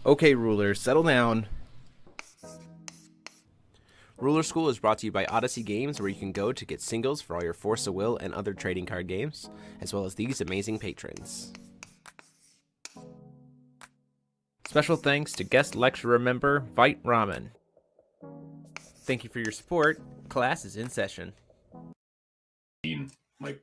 Okay, rulers, settle down. Ruler School is brought to you by Odyssey Games, where you can go to get singles for all your Force of Will and other trading card games, as well as these amazing patrons. Special thanks to guest lecturer member Vite Ramen. Thank you for your support. Class is in session. Like,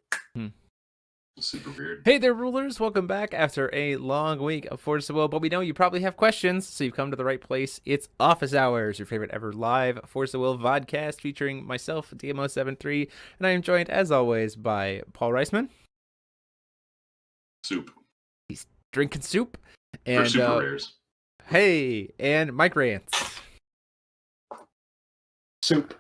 super weird. Hey there, rulers. Welcome back after a long week of Force of Will, but we know you probably have questions, so you've come to the right place. It's Office Hours, your favorite ever live Force of Will vodcast featuring myself, DMO73, and I am joined, as always, by Paul Reisman. Soup. He's drinking soup. For And super rares. Hey, and Mike Rance. Soup.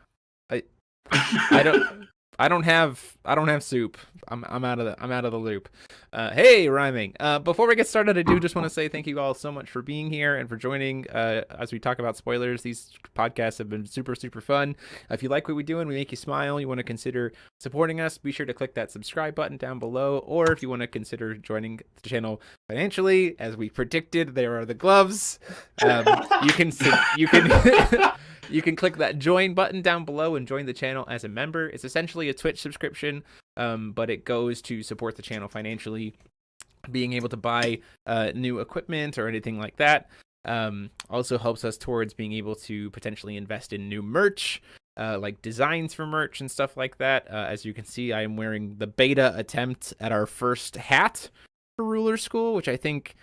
I don't have soup. I'm out of the loop. Hey, rhyming. Before we get started, I do just want to say thank you all so much for being here and for joining as we talk about spoilers. These podcasts have been super fun. If you like what we do and we make you smile, you want to consider supporting us, be sure to click that subscribe button down below. Or if you want to consider joining the channel financially, as we predicted, there are the gloves. You can you can click that join button down below and join the channel as a member. It's essentially a Twitch subscription, but it goes to support the channel financially. Being able to buy new equipment or anything like that also helps us towards being able to potentially invest in new merch, like designs for merch and stuff like that. As you can see, I am wearing the beta attempt at our first hat for Ruler School, which I think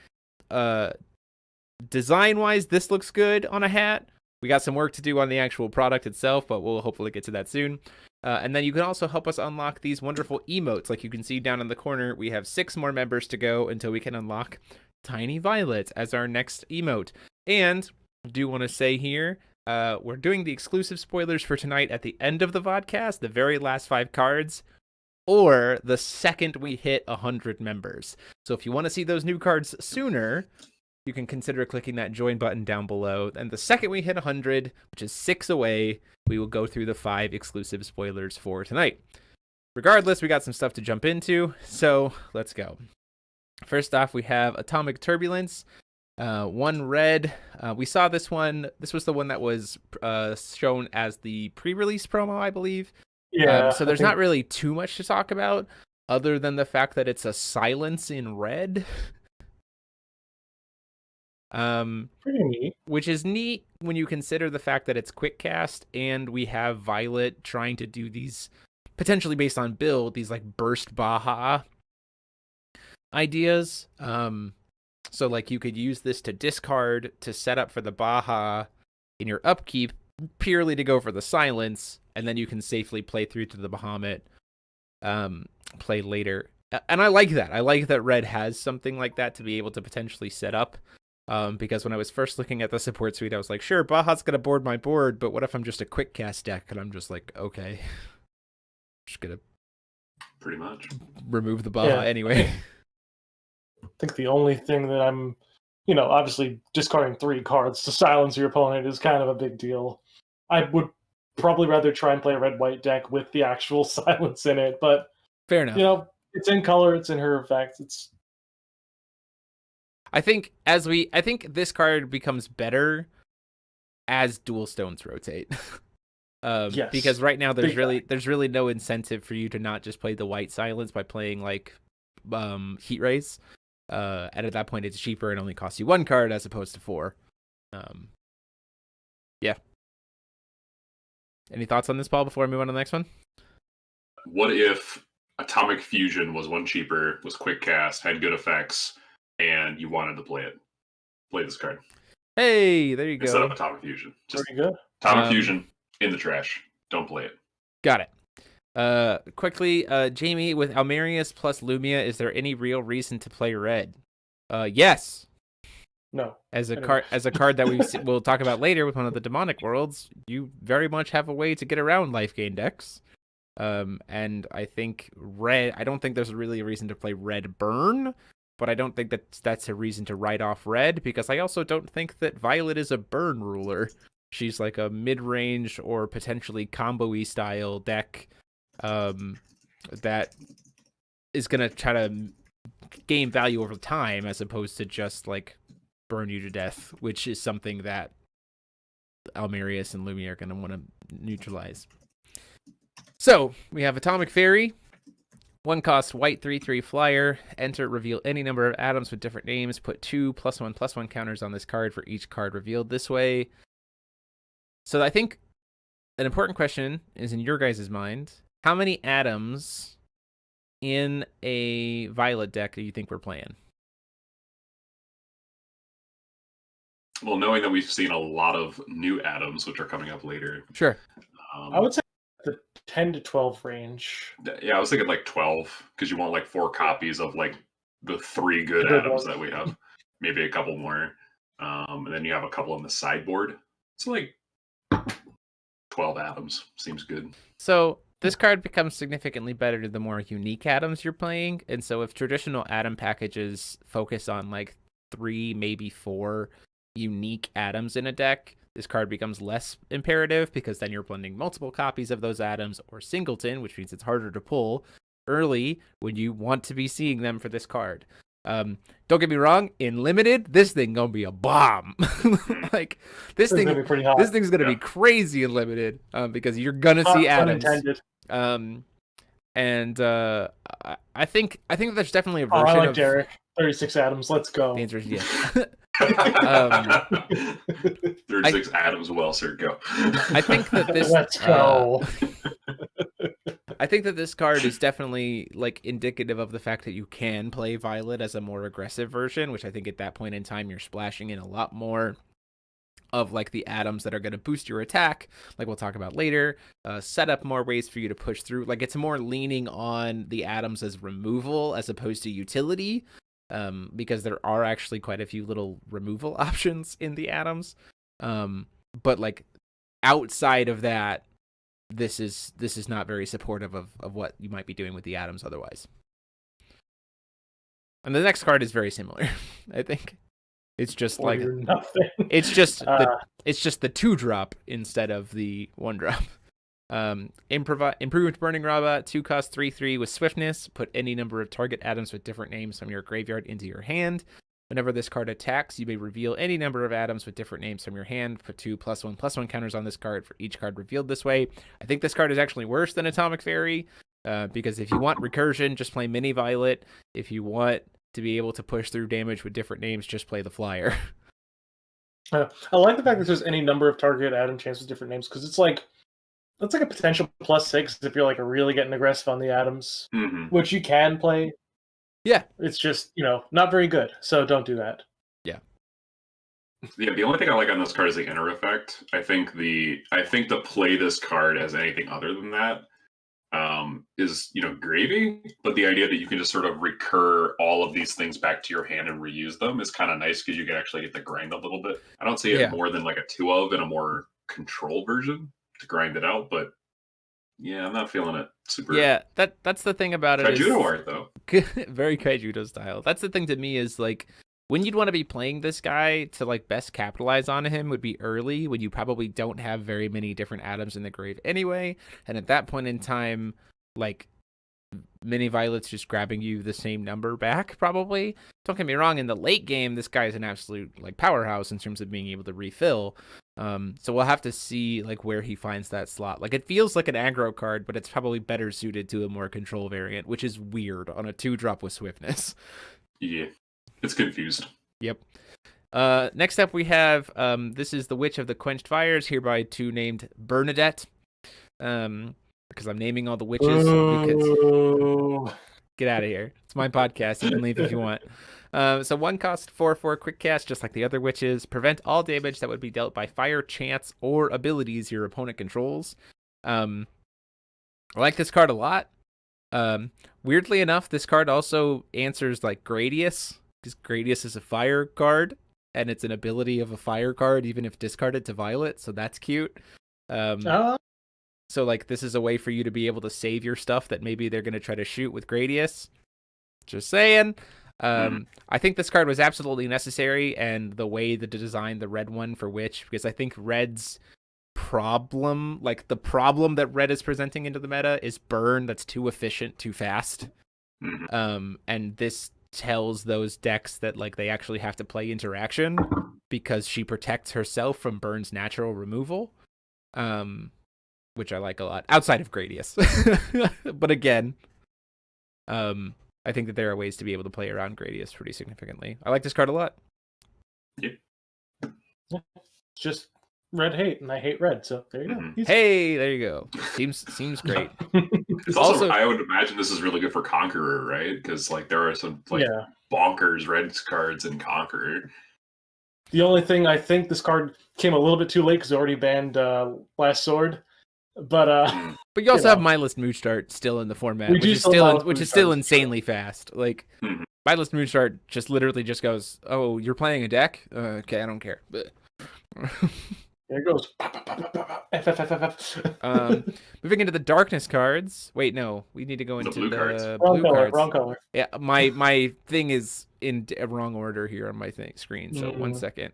design-wise, this looks good on a hat. We got some work to do on the actual product itself, but we'll hopefully get to that soon. And then you can also help us unlock these wonderful emotes. Like you can see down in the corner, we have 6 more members to go until we can unlock Tiny Violet as our next emote. And I do want to say here, we're doing the exclusive spoilers for tonight at the end of the vodcast, the very last 5 cards, or the second we hit 100 members. So if you want to see those new cards sooner, you can consider clicking that join button down below. And the second we hit 100, which is 6 away, we will go through the 5 exclusive spoilers for tonight. Regardless, we got some stuff to jump into, so let's go. First off, we have Atomic Turbulence, 1 red. We saw this one. This was the one that was shown as the pre-release promo, I believe. Yeah. So there's not really too much to talk about, other than the fact that it's a silence in red. Pretty neat. Which is neat when you consider the fact that it's quick cast and we have Violet trying to do these, potentially based on build, these like burst Baja ideas. So like you could use this to discard to set up for the Baja in your upkeep purely to go for the silence, and then you can safely play through to the Bahamut play later. And I like that. I like that red has something like that to be able to potentially set up. Because when I was first looking at the support suite, I was like, sure, Baja's going to board my board, but what if I'm just a quick cast deck? And I'm just like, okay. Just going to pretty much remove the Baja anyway. I think the only thing that I'm, obviously discarding 3 cards to silence your opponent is kind of a big deal. I would probably rather try and play a red-white deck with the actual silence in it, but fair enough. It's in color, it's in her effect, it's... I think this card becomes better as dual stones rotate. Yes. Because right now there's really no incentive for you to not just play the white silence by playing like Heat Rays. And at that point it's cheaper and only costs you 1 card as opposed to 4. Yeah. Any thoughts on this, Paul, before I move on to the next one? What if Atomic Fusion was 1 cheaper, was quick cast, had good effects, and you wanted to play it? Play this card. Hey, there you go. Instead of Atomic Fusion. Just pretty good. Atomic Fusion in the trash. Don't play it. Got it. Quickly, Jamie, with Almerius plus Lumia, is there any real reason to play red? Yes. No. As a card that we'll talk about later with one of the demonic worlds, you very much have a way to get around life gain decks. And I think red. I don't think there's really a reason to play red burn, but I don't think that's a reason to write off red, because I also don't think that Violet is a burn ruler. She's like a mid-range or potentially combo-y style deck that is going to try to gain value over time, as opposed to just like burn you to death, which is something that Almerius and Lumia are going to want to neutralize. So we have Atomic Fairy. 1 cost, white 3/3 flyer. Enter, reveal any number of atoms with different names. Put 2 +1/+1 counters on this card for each card revealed this way. So I think an important question is in your guys' mind, how many atoms in a Violet deck do you think we're playing? Well, knowing that we've seen a lot of new atoms, which are coming up later. Sure. I would say the 10 to 12 range. Yeah, I was thinking like 12, because you want like 4 copies of like the 3 good atoms that we have. Maybe a couple more. And then you have a couple on the sideboard. So like 12 atoms. Seems good. So this card becomes significantly better the more unique atoms you're playing. And so if traditional atom packages focus on like 3, maybe 4 unique atoms in a deck, this card becomes less imperative because then you're blending multiple copies of those atoms or singleton, which means it's harder to pull early when you want to be seeing them for this card. Don't get me wrong, in limited, this thing gonna be a bomb. Like this thing's gonna be crazy in limited because you're gonna see atoms. I think there's definitely a version I like of Derek. 36 atoms. Let's go. The answer is yes. 36 atoms. Well, sir, go. I think that this. Let's go. I think that this card is definitely like indicative of the fact that you can play Violet as a more aggressive version, which I think at that point in time you're splashing in a lot more of like the atoms that are going to boost your attack, like we'll talk about later, set up more ways for you to push through. Like it's more leaning on the atoms as removal as opposed to utility, because there are actually quite a few little removal options in the atoms. But like outside of that, this is not very supportive of what you might be doing with the atoms otherwise. And the next card is very similar, I think. It's just like nothing. It's just the 2-drop instead of the 1-drop. Improved Burning Robot, 2 cost 3/3 with swiftness. Put any number of target atoms with different names from your graveyard into your hand. Whenever this card attacks, you may reveal any number of atoms with different names from your hand. Put 2 +1/+1 counters on this card for each card revealed this way. I think this card is actually worse than Atomic Fairy, because if you want recursion, just play Mini Violet. If you want to be able to push through damage with different names, just play the flyer. I like the fact that there's any number of target atom chances with different names, because it's like that's like a potential +6 if you're like really getting aggressive on the atoms, which you can play. Yeah, it's just not very good, so don't do that. Yeah, the only thing I like on this card is the inner effect. I think to play this card as anything other than that is gravy, but the idea that you can just sort of recur all of these things back to your hand and reuse them is kind of nice because you can actually get the grind a little bit. I don't see it more than like a 2 of in a more controlled version to grind it out, but yeah, I'm not feeling it super. Yeah, that's the thing about it. Kaijudo art though. Very Kaijudo style. That's the thing to me is like when you'd want to be playing this guy to like best capitalize on him would be early when you probably don't have very many different atoms in the grave anyway. And at that point in time, like Mini Violet's just grabbing you the same number back probably. Don't get me wrong, in the late game, this guy is an absolute like powerhouse in terms of being able to refill. So we'll have to see like where he finds that slot. Like it feels like an aggro card, but it's probably better suited to a more control variant, which is weird on a 2-drop with swiftness. Yeah. It's confused. Yep. Next up we have this is the Witch of the Quenched Fires, hereby to named Bernadette. Because I'm naming all the witches. Because... Get out of here. It's my podcast. You can leave if you want. So 1 cost 4/4 quick cast, just like the other witches. Prevent all damage that would be dealt by fire, chance, or abilities your opponent controls. I like this card a lot. Weirdly enough, this card also answers like Gradius, because Gradius is a fire card, and it's an ability of a fire card, even if discarded to Violet, so that's cute. So like this is a way for you to be able to save your stuff that maybe they're going to try to shoot with Gradius. Just saying. I think this card was absolutely necessary, and the way to design the red one for Witch, because I think red's problem, like the problem that red is presenting into the meta is burn that's too efficient, too fast. And this tells those decks that like they actually have to play interaction because she protects herself from Burn's natural removal, which I like a lot outside of Gradius. But again, I think that there are ways to be able to play around Gradius pretty significantly. I like this card a lot. Yeah. It's just red hate, and I hate red, so there you go. Hey, there you go. Seems great. It's also, I would imagine this is really good for Conqueror, right? Because like there are some like bonkers red cards in Conqueror. The only thing, I think this card came a little bit too late because it already banned Last Sword. But you also have Mindless Moonstart still in the format, which is still insanely fast. Like Mindless Moonstart just literally just goes, "Oh, you're playing a deck? Okay, I don't care." There it goes. Moving into the darkness cards. Wait, no, we need to go into the blue cards. Wrong color. Yeah, my thing is in a wrong order here on my screen. So 1 second.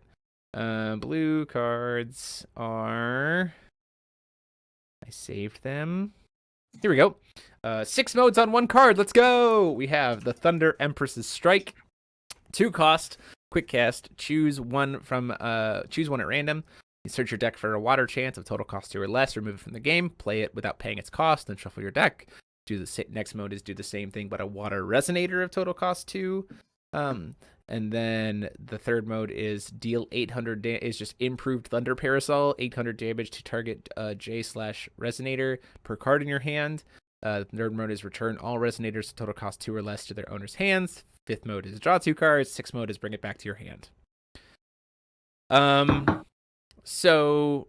Blue cards are. I saved them. Here we go. 6 modes on 1 card. Let's go. We have the Thunder Empress's Strike. 2 cost. Quick cast. Choose one at random. You search your deck for a water chance of total cost 2 or less. Remove it from the game. Play it without paying its cost. Then shuffle your deck. Next mode is do the same thing, but a water resonator of total cost 2. And then the third mode is deal 800 is just improved Thunder Parasol, 800 damage to target J/resonator per card in your hand. Third mode is return all resonators to total cost 2 or less to their owner's hands. Fifth mode is draw 2 cards. Sixth mode is bring it back to your hand. So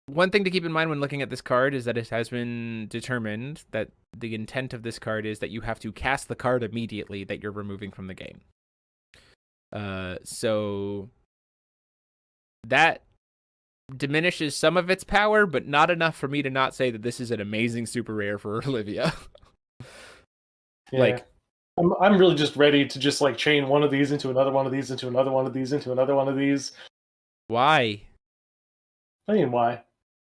one thing to keep in mind when looking at this card is that it has been determined that the intent of this card is that you have to cast the card immediately that you're removing from the game. So that diminishes some of its power, but not enough for me to not say that this is an amazing super rare for Olivia. Yeah. Like, I'm really just ready to just like chain one of these into another one of these into another one of these into another one of these. Why? I mean, why?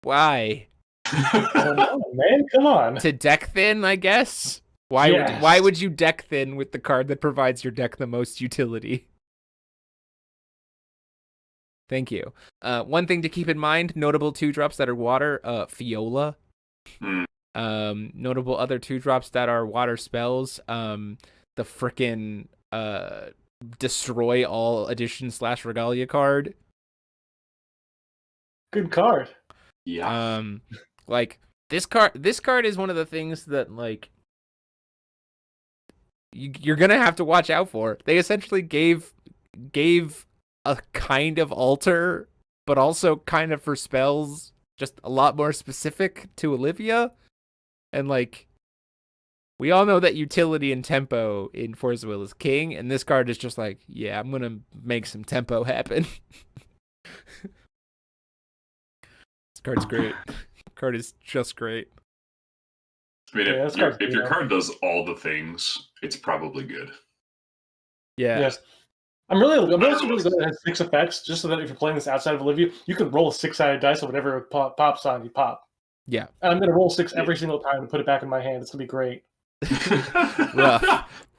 Why? Come on, man, come on. To deck thin, I guess. Why would you deck thin with the card that provides your deck the most utility? Thank you. One thing to keep in mind: notable 2-drops that are water. Fiola. Notable other 2-drops that are water spells. The frickin' destroy all edition / regalia card. Good card. Yeah. Like this card is one of the things that like you're gonna have to watch out for. They essentially gave a kind of alter, but also kind of for spells, just a lot more specific to Olivia. And like we all know that utility and tempo in Force of Will is king, and this card is just like, yeah, I'm gonna make some tempo happen. This card's great. Card is just great. I mean, if your card does all the things, it's probably good. Yeah. Yes. I'm really good at it has 6 effects, just so that if you're playing this outside of Olivia, you can roll a 6-sided dice, so whatever pops on, you pop. Yeah. And I'm going to roll 6 every single time to put it back in my hand. It's going to be great.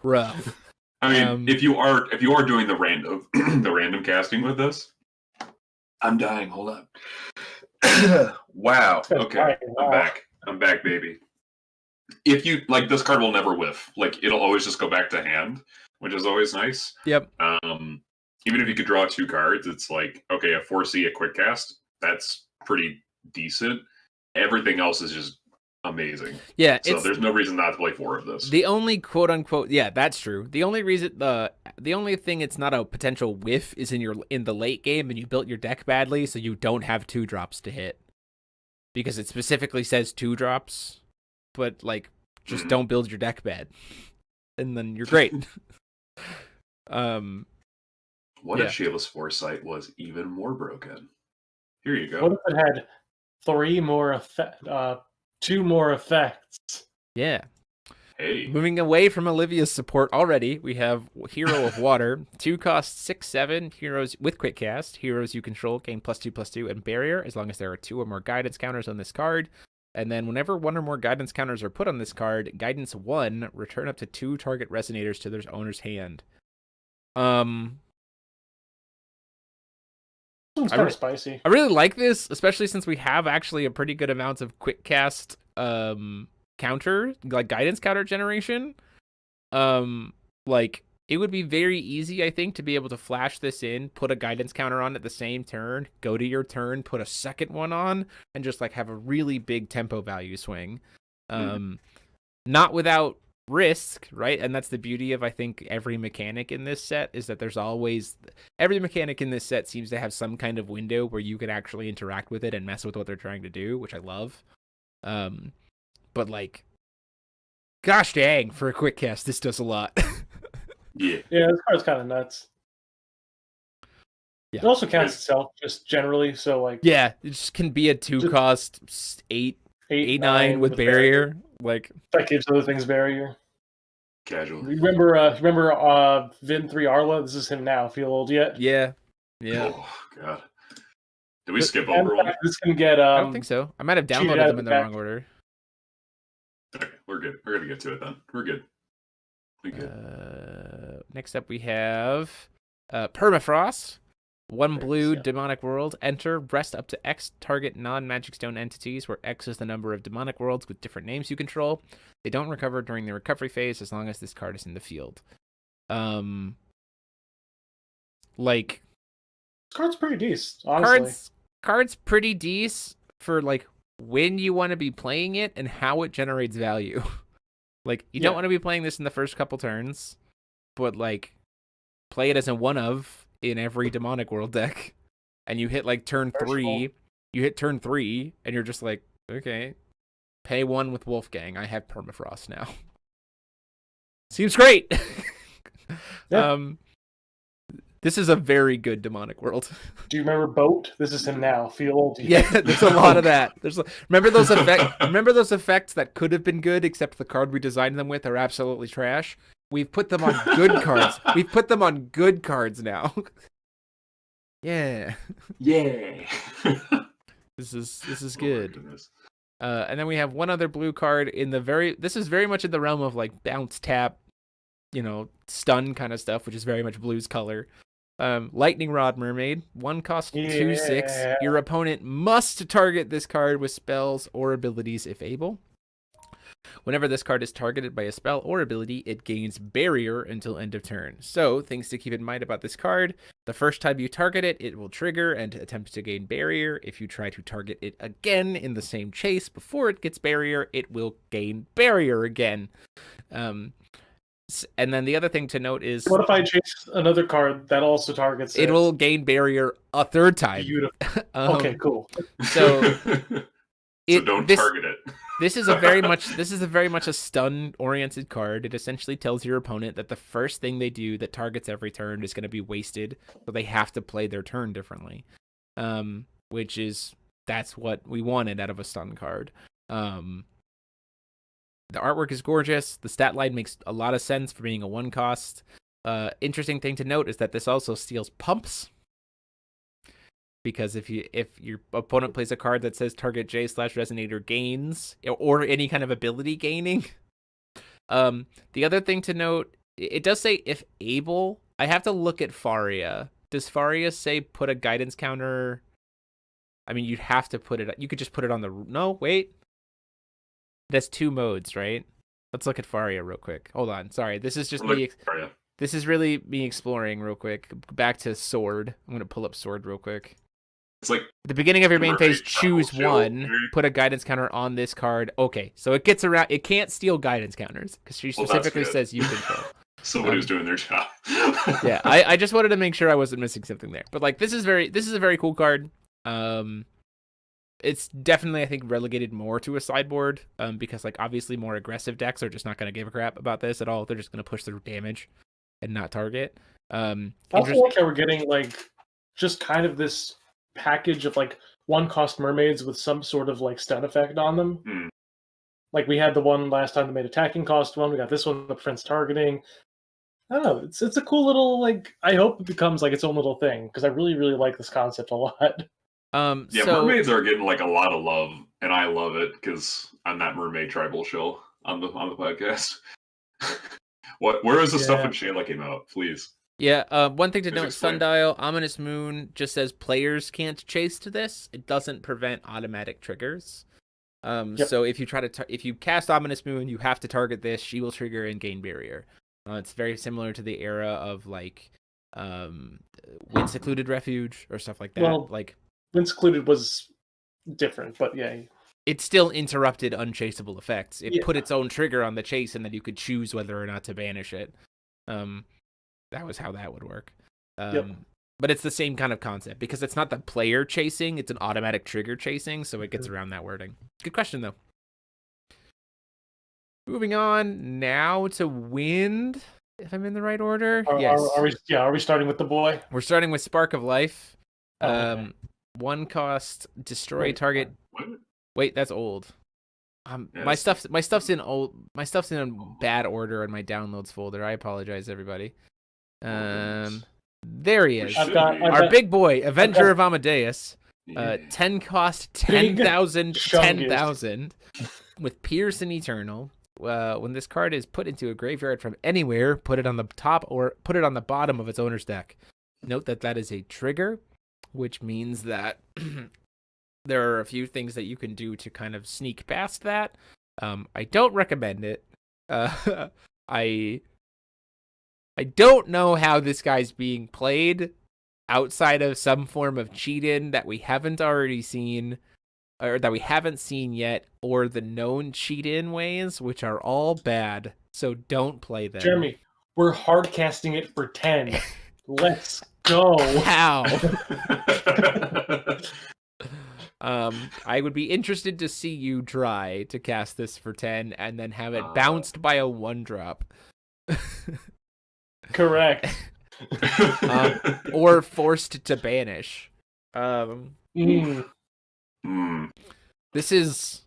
Rough. I mean, if you are doing the random casting with this, I'm dying. Hold on. Wow. Okay. I'm back, baby. If you like, this card will never whiff. Like, it'll always just go back to hand, which is always nice. Yep. Even if you could draw 2 cards, it's like, okay, a 4C, a quick cast. That's pretty decent. Everything else is just amazing. Yeah. So there's no reason not to play 4 of this. The only quote unquote, yeah, that's true. The only reason the only thing it's not a potential whiff is in the late game and you built your deck badly, so you don't have 2-drops to hit. Because it specifically says 2-drops, but like just don't build your deck bad. And then you're great. What if Shayla's Foresight was even more broken? Here you go. What if it had 2 more effects? Yeah. Hey. Moving away from Olivia's support already, we have Hero of Water. 2 costs 6/7 heroes with quick cast. Heroes you control gain +2/+2 and barrier as long as there are 2 or more guidance counters on this card. And then whenever one or more guidance counters are put on this card, guidance 1, return up to 2 target resonators to their owner's hand. It's kind of spicy. I really like this, especially since we have actually a pretty good amount of quick cast counter, like guidance counter generation. Like it would be very easy, I think, to be able to flash this in, put a guidance counter on at the same turn, go to your turn, put a second one on, and just like have a really big tempo value swing. Not without risk, right? And that's the beauty of, I think, every mechanic in this set is that there's always every mechanic in this set seems to have some kind of window where you can actually interact with it and mess with what they're trying to do, which I love. But like, gosh dang, for a quick cast, this does a lot. Yeah, this card's kind of nuts. Yeah. It also counts itself just generally, so like yeah, it just can be a 2-cost 8/9 with barrier. Like that gives other things barrier. Casual. Remember Vin 3 Arla? This is him now. Feel old yet? Yeah. Oh god. Did we skip over one? This can get I don't think so. I might have downloaded them in the wrong order. Okay, we're good. We're gonna get to it then. We're good. Next up we have Permafrost. 1 blue, demonic world. Enter, rest up to X target non-magic stone entities, where X is the number of demonic worlds with different names you control. They don't recover during the recovery phase as long as this card is in the field. Like, this card's pretty decent, honestly. Card's pretty decent for like when you want to be playing it and how it generates value. Like, you don't want to be playing this in the first couple turns, but like play it as a one of in every demonic world deck, and you hit like turn 3. You hit turn 3, and you're just like, okay, pay 1 with Wolfgang. I have Permafrost now. Seems great. This is a very good demonic world. Do you remember Boat? This is him now. Feel old. Yeah, there's a lot of that. Remember those effects that could have been good, except the card we designed them with are absolutely trash. We've put them on good cards. We've put them on good cards now. Yeah. Yay. This is good. And then we have one other blue card in the this is very much in the realm of like bounce tap, stun kind of stuff, which is very much blue's color. Lightning Rod Mermaid, 1 cost 2/6. Your opponent must target this card with spells or abilities if able. Whenever this card is targeted by a spell or ability, it gains barrier until end of turn. So, things to keep in mind about this card: the first time you target it, it will trigger and attempt to gain barrier. If you try to target it again in the same chase before it gets barrier, it will gain barrier again. And then the other thing to note is, what if I chase another card that also targets it? It will gain barrier a third time. Beautiful. Okay, cool. So don't target it. This is a very much a stun-oriented card. It essentially tells your opponent that the first thing they do that targets every turn is going to be wasted, so they have to play their turn differently. That's what we wanted out of a stun card. The artwork is gorgeous. The stat line makes a lot of sense for being a 1 cost. Interesting thing to note is that this also steals pumps. Because if your opponent plays a card that says target J/resonator gains, or any kind of ability gaining. The other thing to note, it does say if able. I have to look at Faria. Does Faria say put a guidance counter? I mean, you'd have to put it. You could just put it on the. No, wait. That's 2 modes, right? Let's look at Faria real quick. Hold on. Sorry, this is just me. This is really me exploring real quick. Back to Sword. I'm gonna pull up Sword real quick. It's like at the beginning of your main phase, choose 1. Put a guidance counter on this card. Okay, so it gets around. It can't steal guidance counters because she specifically says you control. Somebody's doing their job. Yeah, I just wanted to make sure I wasn't missing something there. But like, this is a very cool card. It's definitely, I think, relegated more to a sideboard because, like, obviously more aggressive decks are just not going to give a crap about this at all. They're just going to push through damage and not target. I also like how we're getting, like, just kind of this package of, like, 1-cost mermaids with some sort of, like, stun effect on them. Mm. Like, we had the one last time that made attacking cost 1. We got this one that prevents targeting. I don't know. It's a cool little, like, I hope it becomes, like, its own little thing because I really, really like this concept a lot. Mermaids are getting like a lot of love, and I love it because I'm that mermaid tribal shill on the podcast. Where was the stuff when Shayla came out? Please. Yeah, one thing to Please note, explain. Sundial, Ominous Moon just says players can't chase to this. It doesn't prevent automatic triggers. So if you try to if you cast Ominous Moon, you have to target this. She will trigger and gain barrier. It's very similar to the era of like Wind Secluded Refuge or stuff like that. Well, like Wind Secluded was different, but yeah. It still interrupted unchaseable effects. It Yeah. put its own trigger on the chase, and then you could choose whether or not to banish it. That was how that would work. But it's the same kind of concept because it's not the player chasing; it's an automatic trigger chasing, so it gets around that wording. Good question, though. Moving on now to Wind, if I'm in the right order. Yes. Are we starting with the boy? We're starting with Spark of Life. Okay. 1 cost, destroy target. What? Wait, that's old. My stuff's in bad order in my downloads folder. I apologize, everybody. There he is. Our big boy, Avenger of Amadeus. 10 cost, 10,000 with Pierce and Eternal. When this card is put into a graveyard from anywhere, put it on the top or put it on the bottom of its owner's deck. Note that is a trigger, which means that there are a few things that you can do to kind of sneak past that. I don't recommend it. I don't know how this guy's being played outside of some form of cheat-in that we haven't already seen, or that we haven't seen yet, or the known cheat-in ways, which are all bad. So don't play them. Jeremy, we're hard casting it for 10. Let's go. How? I would be interested to see you try to cast this for 10 and then have it bounced by a 1-drop. Correct. Or forced to banish. This is...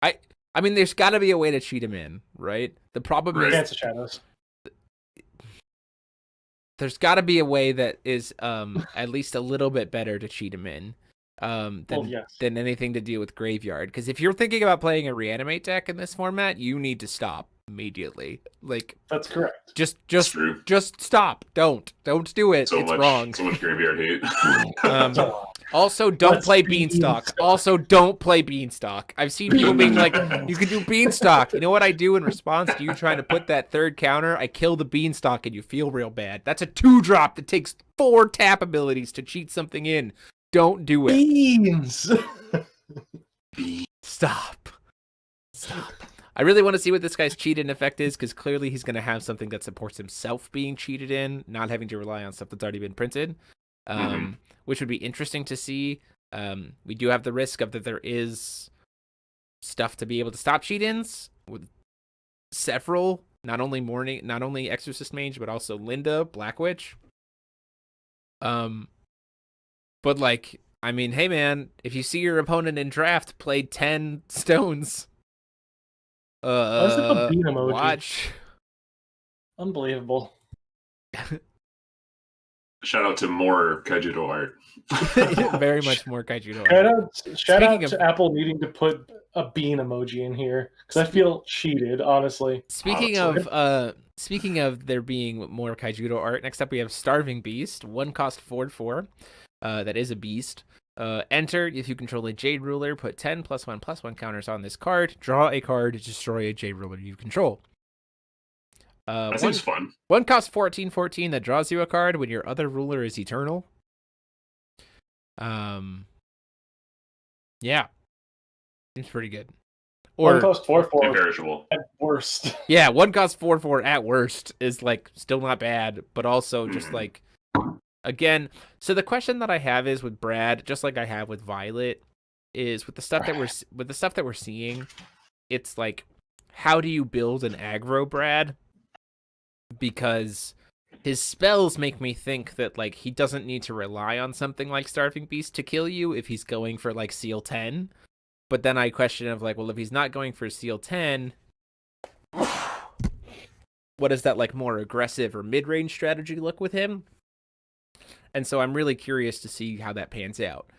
I mean, there's got to be a way to cheat him in, right? The problem is... Dance of Shadows. There's got to be a way that is at least a little bit better to cheat him in than anything to do with Graveyard. Because if you're thinking about playing a Reanimate deck in this format, you need to stop immediately. Like, that's correct. Just stop. Don't do it. It's wrong. So much Graveyard hate. Also, don't play Beanstalk. I've seen people being like, you can do Beanstalk. You know what I do in response to you trying to put that third counter? I kill the Beanstalk and you feel real bad. That's a 2-drop that takes 4 tap abilities to cheat something in. Don't do it. Beans! Stop. I really want to see what this guy's cheat-in effect is, because clearly he's going to have something that supports himself being cheated in, not having to rely on stuff that's already been printed. Which would be interesting to see. We do have the risk of that there is stuff to be able to stop cheat-ins with several, not only Exorcist Mage, but also Linda, Black Witch. But like, I mean, hey man, if you see your opponent in draft play 10 stones, watch. Unbelievable. Shout out to more Kaijudo art. Very much more Kaijudo art. Shout out to Apple needing to put a bean emoji in here, because I feel cheated, honestly. Speaking of there being more Kaijudo art, next up we have Starving Beast, 1 cost 4/4. That is a beast. Enter if you control a Jade Ruler, put 10 +1/+1 counters on this card. Draw a card to destroy a Jade Ruler you control. That seems fun. 1 cost 14/14 that draws you a card when your other ruler is eternal. Yeah, seems pretty good. Or 1 cost 4/4 imperishable at worst. Yeah, 1 cost 4/4 at worst is like still not bad, but also just like, again. So the question that I have is with Brad, just like I have with Violet, is with the stuff that we're seeing, it's like, how do you build an aggro Brad? Because his spells make me think that like he doesn't need to rely on something like Starving Beast to kill you if he's going for like Seal 10. But then I question of like, well, if he's not going for Seal 10, what does that like more aggressive or mid-range strategy look with him? And so I'm really curious to see how that pans out.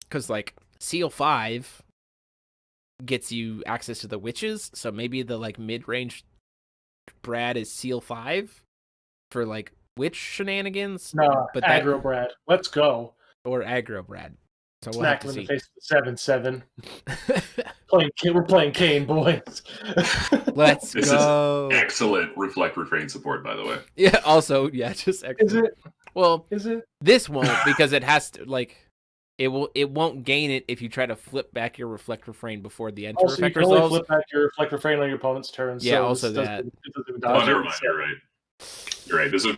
because like Seal 5 gets you access to the witches, so maybe the like mid-range Brad is Seal 5 for like witch shenanigans. Nah, but aggro Brad. Let's go. or aggro Brad. So we'll Smack have him in to the face with 7-7. We're playing Kane, boys. Let's This go. is excellent reflect refrain support, by the way. Yeah. Also, yeah, just excellent. Is it? Well, Is it? this won't because it has to like. It won't gain it if you try to flip back your reflect refrain before the enter Also, you effect can only resolves. flip back your reflect refrain on your opponent's turn. Yeah, so also this that. it doesn't Oh, dodge never it, mind. so- You're right. You're right. This is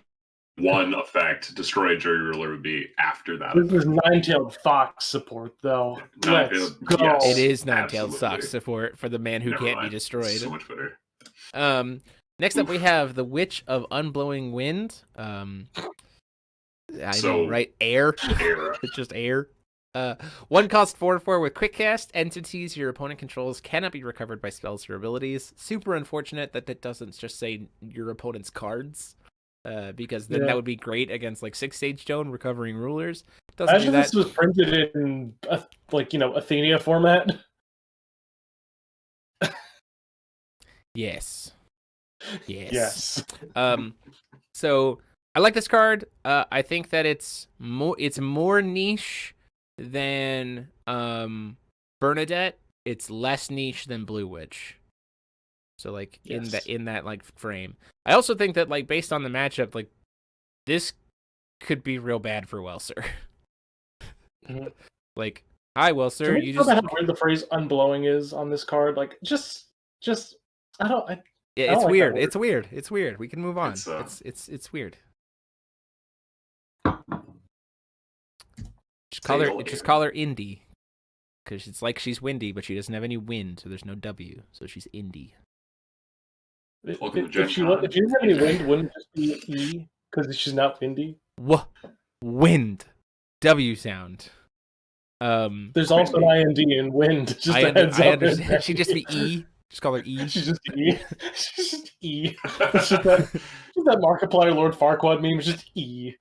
one effect. Destroy Jury Ruler would be after that. This is effect. Nine-Tailed Fox support, though. Let's Nine-Tailed- go. yes. It is Nine-Tailed Absolutely. Sox support for the man who Never can't mind. be destroyed. So much better. Next up we have the Witch of Unblowing Wind. I know, right? Air. Air. It's just air. One cost 4/4 with quick cast. Entities your opponent controls cannot be recovered by spells or abilities. Super unfortunate that it doesn't just say your opponent's cards. Because then that would be great against like 6-stage Stone recovering rulers. Doesn't Imagine do that. this was printed in Athenia format. Yes. Yes. So I like this card. I think that it's more niche than Bernadette. It's less niche than Blue Witch. So like Yes. in that like frame. I also think that like based on the matchup, like this could be real bad for Welser. Mhm. Like, hi Welser, Can we you talk just about how weird the phrase "unblowing" is on this card? Like, just I don't. yeah, I it's don't like weird. that word. It's weird. It's weird. We can move on. It's, It's weird. Just Say call her Indy. Because it's like she's windy, but she doesn't have any wind, so there's no W, so she's Indy. Welcome to Gen If she Con. didn't have any wind, wouldn't it just be E because she's not windy? Wind. W sound. There's also an IND in wind. Just a heads I up. understand. She'd just be E. Just call her E. She's just E. She's just E. It's just that Markiplier Lord Farquaad meme. It's just E.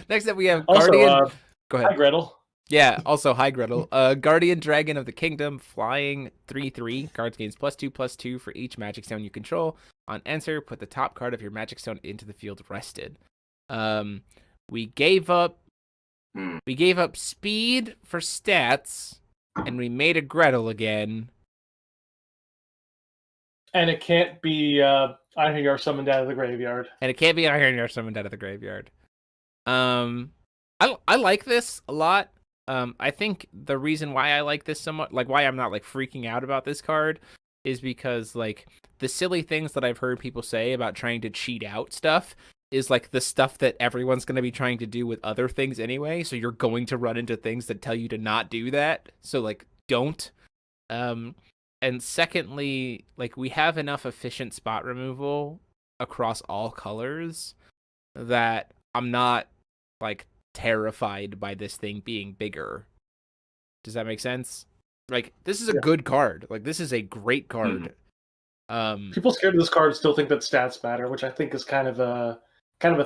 Next up, we have Also, Guardian. Go ahead. hi Gretel. Yeah, also, hi, Gretel. Guardian Dragon of the Kingdom, flying 3/3. Cards gains +2/+2 for each Magic Stone you control. On enter, put the top card of your Magic Stone into the field rested. We gave up speed for stats, and we made a Gretel again. And it can't be Iron Yar summoned out of the graveyard. And it can't be Iron Yar summoned out of the graveyard. I like this a lot. I think the reason why I like this so much, like why I'm not like freaking out about this card, is because like the silly things that I've heard people say about trying to cheat out stuff is like the stuff that everyone's going to be trying to do with other things anyway. So you're going to run into things that tell you to not do that. So like don't. And secondly, like we have enough efficient spot removal across all colors that I'm not like terrified by this thing being bigger. Does that make sense? Like this is a good card. Like this is a great card. People scared of this card still think that stats matter, which I think is kind of a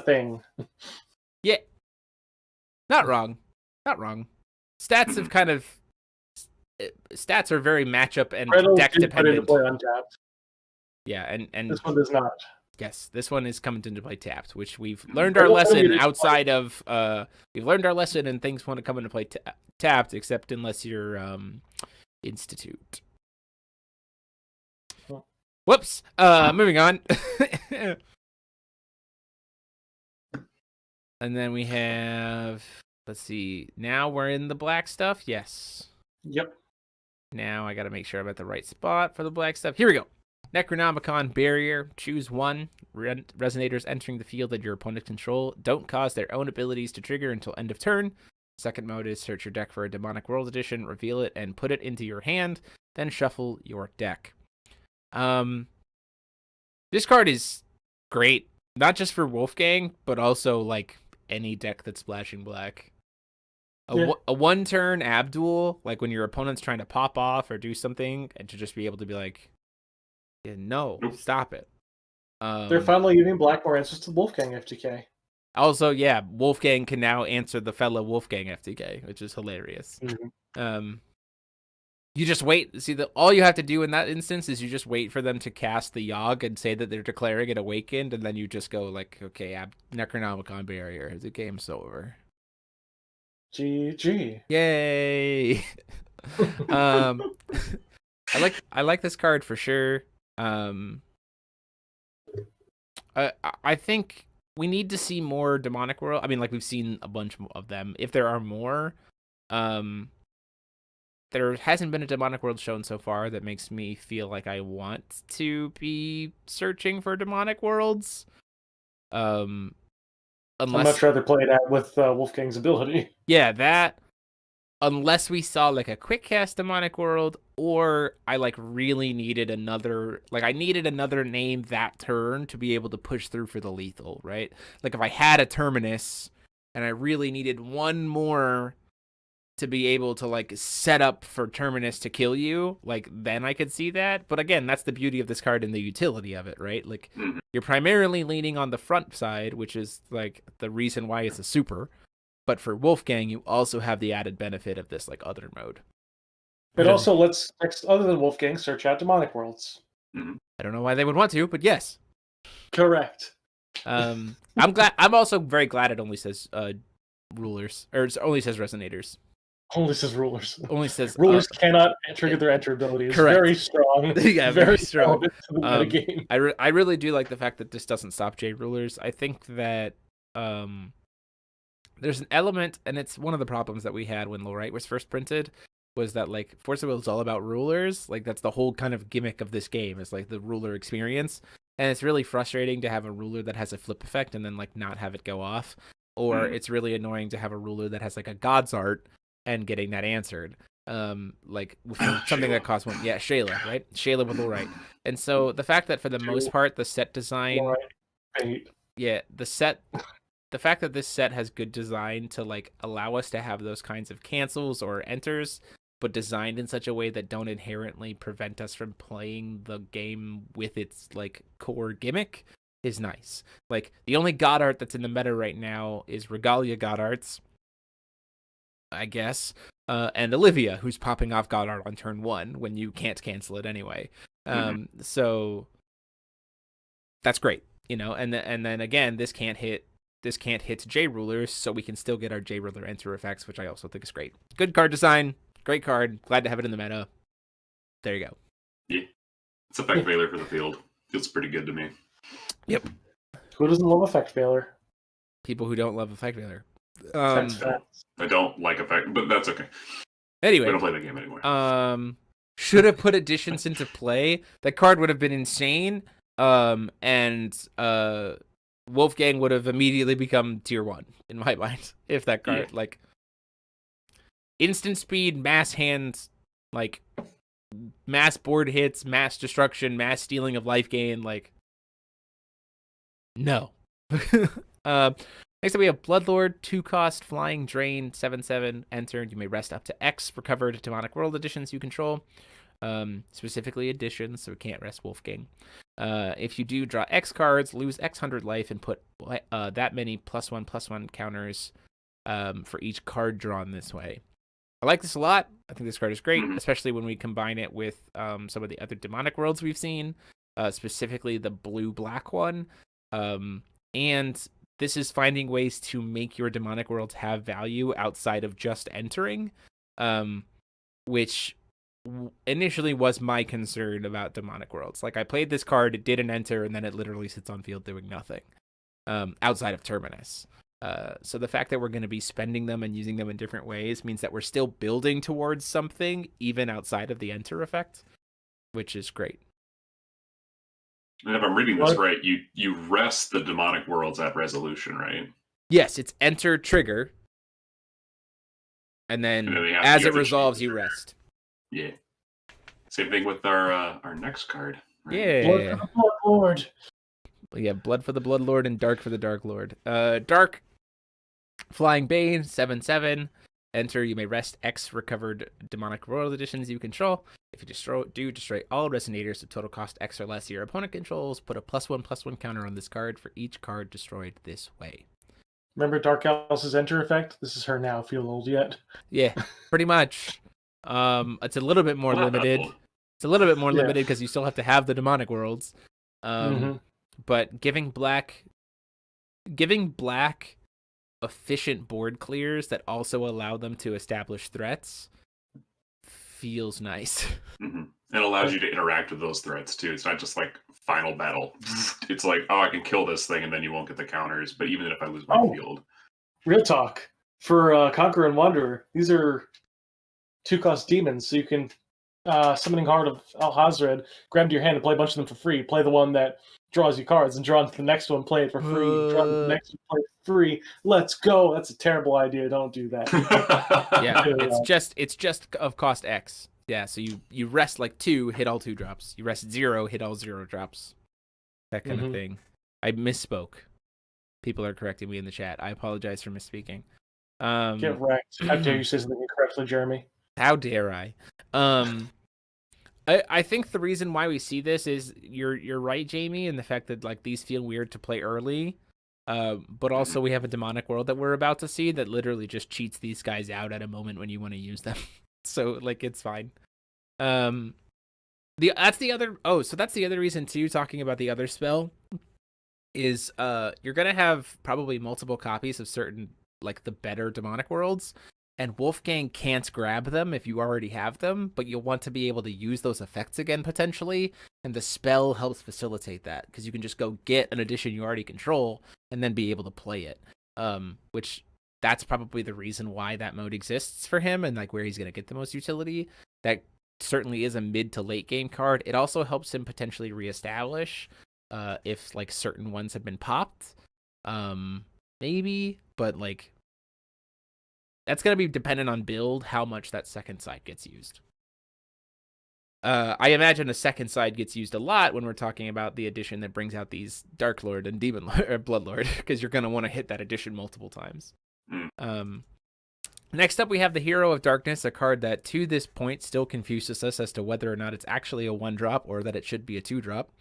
thing. Yeah. Not wrong. Stats have kind of stats are very matchup and Gretel deck did put into dependent. play untapped. Yeah, and This one does not. yes, this one is coming into play tapped, which we've learned our lesson outside of we've learned our lesson and things want to come into play tapped, except unless you're Institute. Whoops. Moving on. And then we have, let's see, now we're in the black stuff. Yes. Yep. Now I got to make sure I'm at the right spot for the black stuff. Here we go. Necronomicon Barrier. Choose one. Resonators entering the field that your opponent control don't cause their own abilities to trigger until end of turn. Second mode is search your deck for a Demonic World Edition, reveal it, and put it into your hand. Then shuffle your deck. This card is great, not just for Wolfgang, but also like any deck that's splashing black. A one-turn Abdul, like when your opponent's trying to pop off or do something, and to just be able to be like, yeah, no, stop it. They're finally giving black more answers to Wolfgang FTK. Also, yeah, Wolfgang can now answer the fellow Wolfgang FTK, which is hilarious. You just wait. See, all you have to do in that instance is you just wait for them to cast the Yogg and say that they're declaring it awakened, and then you just go like, okay, Necronomicon barrier. The game's over. GG. Yay! I like this card for sure. I think we need to see more Demonic World. I mean, like we've seen a bunch of them. If there are more, there hasn't been a Demonic World shown so far that makes me feel like I want to be searching for Demonic Worlds. Unless I'd much rather play that with Wolfgang's ability. Yeah, that. Unless we saw like a quick cast Demonic World, or I like really needed another, like I needed another name that turn to be able to push through for the lethal, right? Like if I had a Terminus and I really needed one more to be able to like set up for Terminus to kill you, like then I could see that. But again, that's the beauty of this card and the utility of it, right? Like you're primarily leaning on the front side, which is like the reason why it's a super. But for Wolfgang, you also have the added benefit of this like other mode. It also lets, other than Wolfgang, search out Demonic Worlds. I don't know why they would want to, but yes. Correct. I'm glad. I'm also very glad it only says rulers, or it only says resonators. Only says rulers. Only says rulers cannot trigger their enter abilities. Correct. Very strong. Yeah, very strong. Game. I really do like the fact that this doesn't stop J rulers. I think that there's an element, and it's one of the problems that we had when Lorite was first printed, was that like Force of Will is all about rulers. Like that's the whole kind of gimmick of this game, is like the ruler experience. And it's really frustrating to have a ruler that has a flip effect and then like not have it go off. Or it's really annoying to have a ruler that has like a God's Art and getting that answered. Like with something that costs one. Yeah, Shayla, right? Shayla with Lorite. And so the fact that for the most part the set design, yeah, the fact that this set has good design to like allow us to have those kinds of cancels or enters, but designed in such a way that don't inherently prevent us from playing the game with its like core gimmick is nice. Like the only God Art that's in the meta right now is Regalia God Arts, I guess, and Olivia, who's popping off God Art on turn 1 when you can't cancel it anyway. So that's great, you know. And then again, this can't hit J rulers, so we can still get our J ruler enter effects, which I also think is great. Good card design, great card. Glad to have it in the meta. There you go. Yeah, it's effect failure for the field. Feels pretty good to me. Yep. Who doesn't love effect failure? People who don't love effect failure. I don't like effect, but that's okay. Anyway, we don't play the game anymore. Should have put additions into play. That card would have been insane. And Wolfgang would have immediately become tier 1 in my mind if that card like instant speed, mass hands, like mass board hits, mass destruction, mass stealing of life gain, like no. Next up we have Bloodlord, 2-cost, flying, drain, 7/7, enter. You may rest up to X for covered Demonic World editions you control. Specifically editions, so we can't rest Wolfgang. If you do draw X cards, lose X 100 life, and put that many +1/+1 counters for each card drawn this way. I like this a lot. I think this card is great, especially when we combine it with some of the other Demonic Worlds we've seen, specifically the blue-black one. And this is finding ways to make your Demonic Worlds have value outside of just entering, which initially was my concern about Demonic Worlds. Like I played this card, it did an enter, and then it literally sits on field doing nothing outside of Terminus. So the fact that we're going to be spending them and using them in different ways means that we're still building towards something even outside of the enter effect, which is great. And if I'm reading this right, you rest the Demonic Worlds at resolution, right? Yes, it's enter trigger, and then as it resolves, you rest. Yeah. Same thing with our next card. Right? Yeah. Blood for the Blood Lord. Yeah, Blood for the Blood Lord and Dark for the Dark Lord. Dark, Flying Bane, 7/7. Enter, you may rest X recovered Demonic World editions you control. If you destroy all resonators of total cost X or less your opponent controls, put a +1/+1 counter on this card for each card destroyed this way. Remember Dark House's enter effect? This is her now. Feel old yet? Yeah, pretty much. It's a little bit more Well, not that limited. old. It's a little bit more Yeah. limited because you still have to have the demonic worlds. But giving black efficient board clears that also allow them to establish threats feels nice. Mm-hmm. And allows you to interact with those threats too. It's not just like final battle. It's like, oh, I can kill this thing and then you won't get the counters. But even if I lose my field. Real talk. For Conqueror and Wanderer, these are 2-cost demons, so you can Summoning Heart of Al-Hazred, grab to your hand and play a bunch of them for free. Play the one that draws you cards and draw into the next one, play it for free. Draw into the next one, play it for free. Let's go. That's a terrible idea. Don't do that. Yeah, it's just of cost X. Yeah, so you rest like 2, hit all 2 drops. You rest 0, hit all 0 drops. That kind of thing. I misspoke. People are correcting me in the chat. I apologize for misspeaking. Get wrecked. How dare you say something incorrectly, Jeremy? How dare I? I think the reason why we see this is you're right, Jamie, in the fact that like these feel weird to play early. But also we have a demonic world that we're about to see that literally just cheats these guys out at a moment when you want to use them. So like it's fine. That's the other reason too, talking about the other spell, is you're gonna have probably multiple copies of certain like the better demonic worlds. And Wolfgang can't grab them if you already have them, but you'll want to be able to use those effects again potentially, and the spell helps facilitate that, because you can just go get an edition you already control and then be able to play it. Which that's probably the reason why that mode exists for him and like where he's going to get the most utility. That certainly is a mid to late game card. It also helps him potentially reestablish if like certain ones have been popped. Maybe, but like that's going to be dependent on build, how much that second side gets used. I imagine a second side gets used a lot when we're talking about the edition that brings out these Dark Lord and Demon Lord, or Blood Lord, because you're going to want to hit that edition multiple times. Next up, we have the Hero of Darkness, a card that to this point still confuses us as to whether or not it's actually a 1-drop or that it should be a 2-drop.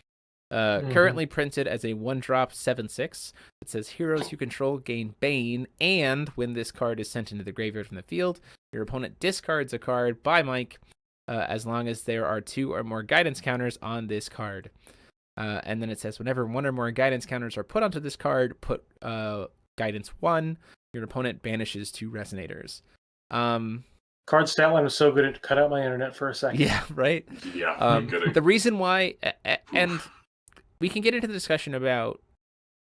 Currently printed as a 1-drop 7/6. It says heroes you control gain Bane, and when this card is sent into the graveyard from the field, your opponent discards a card by Mike, as long as there are 2 or more guidance counters on this card. And then it says whenever 1 or more guidance counters are put onto this card, put guidance 1. Your opponent banishes 2 resonators. Card stat line was so good it cut out my internet for a second. Yeah, right? Yeah, the reason why, and we can get into the discussion about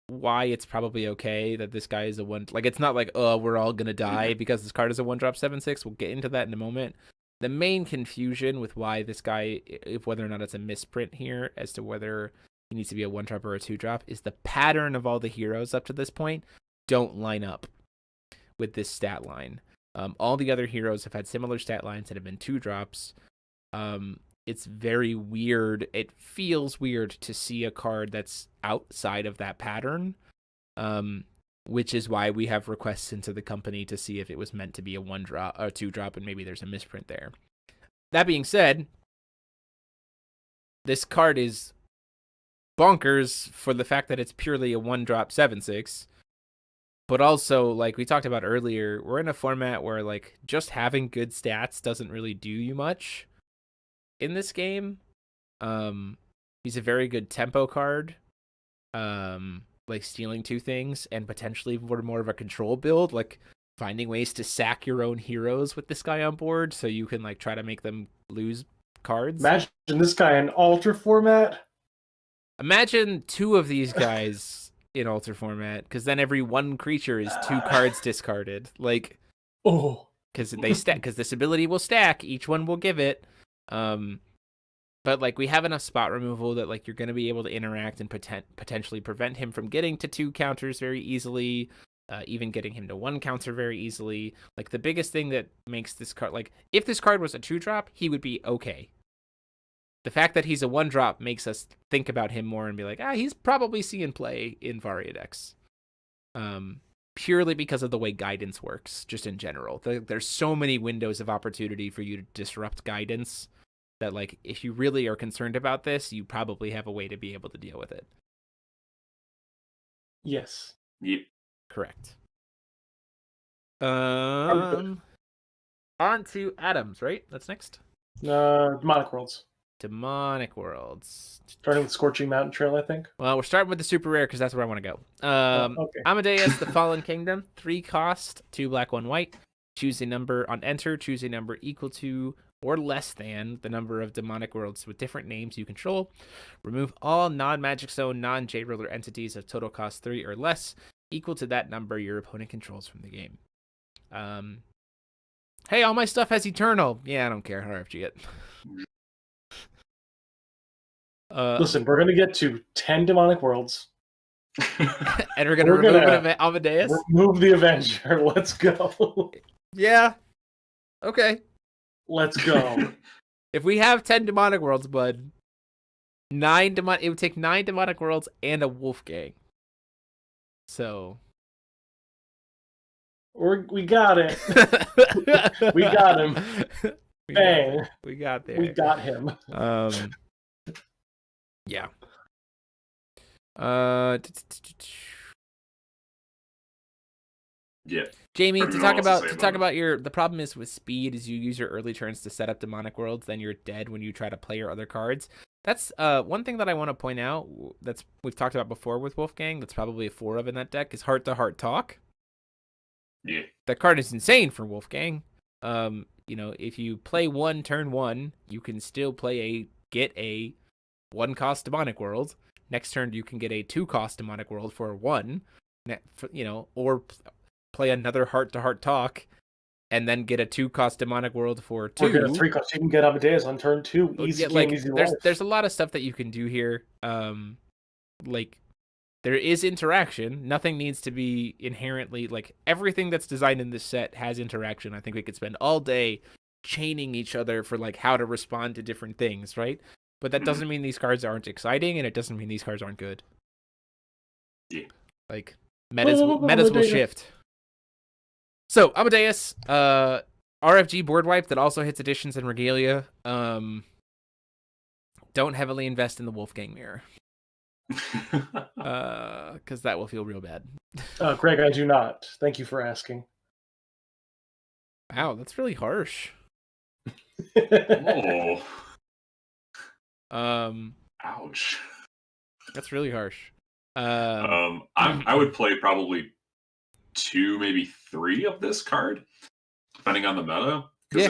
why it's probably okay that this guy is a 1. Like, it's not like, oh, we're all going to die because this card is a 1-drop 7/6. We'll get into that in a moment. The main confusion with why this guy, if whether or not it's a misprint here as to whether he needs to be a 1-drop or a 2-drop, is the pattern of all the heroes up to this point don't line up with this stat line. All the other heroes have had similar stat lines that have been 2-drops. It's very weird. It feels weird to see a card that's outside of that pattern, which is why we have requests into the company to see if it was meant to be a 1-drop or 2-drop, and maybe there's a misprint there. That being said, this card is bonkers for the fact that it's purely a 1-drop 7/6. But also, like we talked about earlier, we're in a format where like just having good stats doesn't really do you much in this game. He's a very good tempo card, like stealing 2 things, and potentially for more of a control build, like finding ways to sack your own heroes with this guy on board so you can like try to make them lose cards. Imagine this guy in Alter format. Imagine 2 of these guys in Alter format, because then every 1 creature is 2 cards discarded. Like, because they stack, because this ability will stack. Each one will give it. But like we have enough spot removal that like you're going to be able to interact and potentially prevent him from getting to 2 counters very easily, even getting him to 1 counter very easily. Like the biggest thing that makes this card, like if this card was a 2-drop, he would be okay. The fact that he's a 1-drop makes us think about him more and be like, he's probably seeing play in Varia decks. Purely because of the way guidance works, just in general. There's so many windows of opportunity for you to disrupt guidance that, like, if you really are concerned about this, you probably have a way to be able to deal with it. Yes. Yep. Correct. On to Atoms, right? That's next. Demonic Worlds. Demonic Worlds. Starting with Scorching Mountain Trail, I think. Well, we're starting with the super rare because that's where I want to go. Okay. Amadeus, the Fallen Kingdom, 3 cost, 2 black, 1 white. Choose a number on enter. Choose a number equal to or less than the number of demonic worlds with different names you control. Remove all non-Magic Zone, non-J-Ruler entities of total cost 3 or less, equal to that number your opponent controls from the game. Hey, all my stuff has Eternal. Yeah, I don't care. RFG it. Listen, we're gonna get to 10 demonic worlds, and we're gonna remove an Amadeus. Remove the Avenger. Let's go. Yeah. Okay. Let's go. If we have 10 demonic worlds, bud, it would take 9 demonic worlds and a Wolfgang. So we got it. We got him. Bang. We got there. We got him. Yeah. Yeah. Jamie, to talk about the problem is with speed is you use your early turns to set up demonic worlds, then you're dead when you try to play your other cards. That's one thing that I want to point out that's we've talked about before with Wolfgang, that's probably a 4 of in that deck, is Heart to Heart Talk. Yeah. That card is insane for Wolfgang. If you play 1 turn 1, you can still get a 1 cost demonic world. Next turn you can get a 2 cost demonic world for 1, or play another Heart to Heart Talk and then get a 2 cost demonic world for 2. Or get a 3 cost. You can get Amadeus on turn 2. Easy game, easy life. There's a lot of stuff that you can do here. There is interaction. Nothing needs to be inherently everything that's designed in this set has interaction. I think we could spend all day chaining each other for how to respond to different things, right? But that doesn't mean these cards aren't exciting, and it doesn't mean these cards aren't good. Yeah. Metas will shift. So Amadeus, RFG board wipe that also hits additions and regalia. Don't heavily invest in the Wolfgang mirror. Because that will feel real bad. Greg, I do not. Thank you for asking. Wow, that's really harsh. Oh. Ouch. That's really harsh. I would play probably 2, maybe 3 of this card, depending on the meta. Yeah.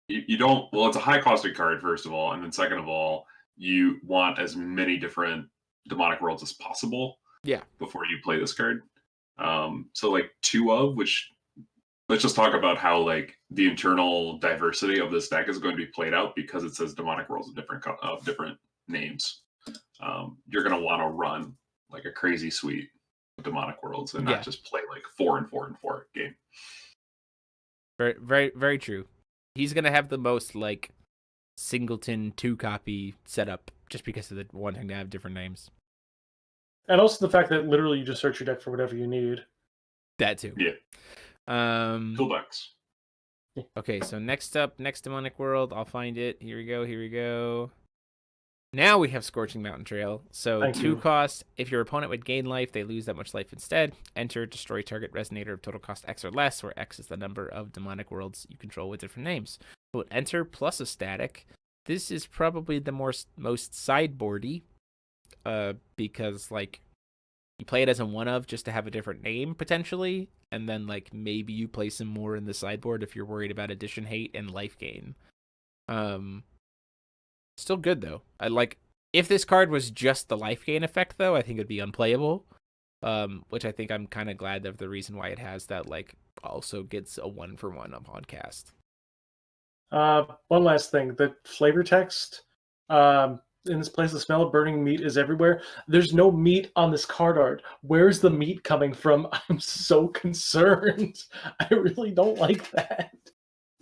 You don't. Well, it's a high costed card, first of all, and then second of all, you want as many different demonic worlds as possible. Yeah. Before you play this card. So 2 of which. Let's just talk about how the internal diversity of this deck is going to be played out because it says demonic worlds of different names. You're going to want to run a crazy suite of demonic worlds and not just play 4 and 4 and 4 game. Very, very, very true. He's going to have the most singleton 2 copy setup just because of the wanting to have different names. And also the fact that literally you just search your deck for whatever you need. That too. Yeah. Toolbox. Okay, so next demonic world, I'll find it. Here we go. Now we have Scorching Mountain Trail. So 2 cost. If your opponent would gain life, they lose that much life instead. Enter, destroy target resonator of total cost X or less, where X is the number of demonic worlds you control with different names. So enter plus a static. This is probably the most sideboardy, because you play it as a 1 of just to have a different name potentially, and then maybe you play some more in the sideboard if you're worried about addition hate and life gain. Still good though. If this card was just the life gain effect though, I think it'd be unplayable. Which I think I'm kind of glad of the reason why it has that also gets a 1-for-1 upon cast. One last thing, the flavor text. In this place, the smell of burning meat is everywhere. There's no meat on this card art. Where's the meat coming from? I'm so concerned. I really don't like that.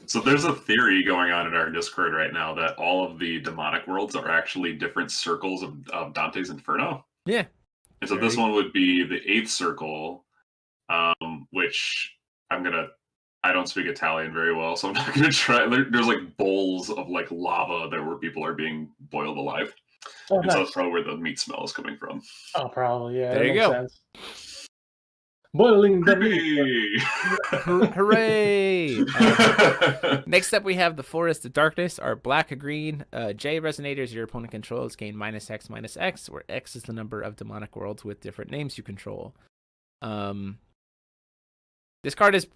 So there's a theory going on in our Discord right now that all of the demonic worlds are actually different circles of Dante's Inferno. Yeah. And so this one would be the 8th circle, which I don't speak Italian very well, so I'm not going to try. There's bowls of lava where people are being boiled alive. And so that's probably where the meat smell is coming from. Oh, probably, yeah. There you go. Sense. Boiling the meat. Hooray! Next up, we have the Forest of Darkness, our black green J resonators your opponent controls gain -X/-X, where X is the number of demonic worlds with different names you control. This card is,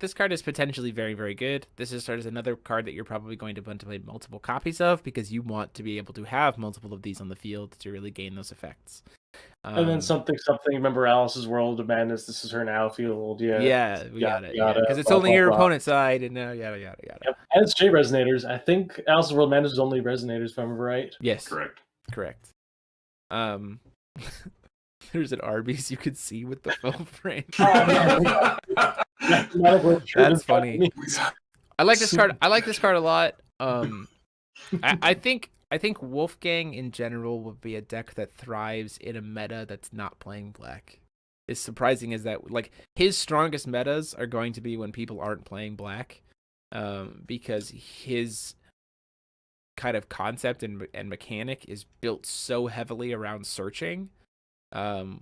this card is potentially very, very good. This is another card that you're probably going to want to play multiple copies of because you want to be able to have multiple of these on the field to really gain those effects. And then something. Remember Alice's World of Madness? This is her now field. Yeah. Yeah, we got it. Because it's only your opponent's side, and yada yada yada. Yep. And it's J resonators. I think Alice's World of Madness is only resonators, if I remember right. Yes. Correct. There's an Arby's you could see with the film frame. That's funny. I like this card. I like this card a lot. I think Wolfgang in general would be a deck that thrives in a meta that's not playing black. As surprising as that, like his strongest metas are going to be when people aren't playing black, because his kind of concept and mechanic is built so heavily around searching.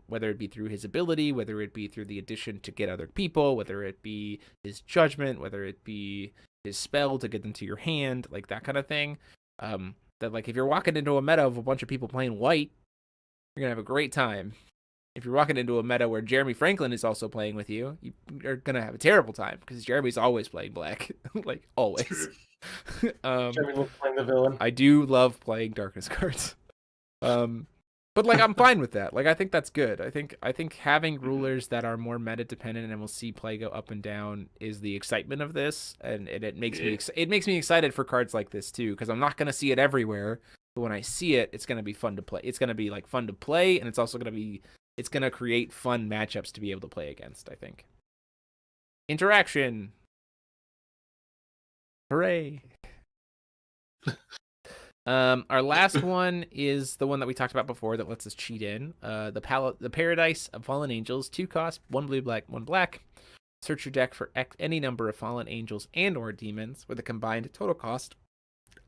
Whether it be through his ability, whether it be through the addition to get other people, whether it be his judgment, whether it be his spell to get them to your hand, like that kind of thing. That like if you're walking into a meta of a bunch of people playing white, you're gonna have a great time. If you're walking into a meta where Jeremy Franklin is also playing with you, you're gonna have a terrible time because Jeremy's always playing black, like always. Jeremy loves playing the villain. I do love playing darkness cards. But like I'm fine with that. Like I think that's good. I think having rulers that are more meta dependent and we'll see play go up and down is the excitement of this, and it makes me excited for cards like this too because I'm not gonna see it everywhere. But when I see it, it's gonna be fun to play. It's gonna be like fun to play, and it's also gonna create fun matchups to be able to play against. I think. Interaction. Hooray. Our last one is the one that we talked about before that lets us cheat in. The Paradise of Fallen Angels, 2 cost, 1 blue, black, 1 black. Search your deck for any number of fallen angels and or demons with a combined total cost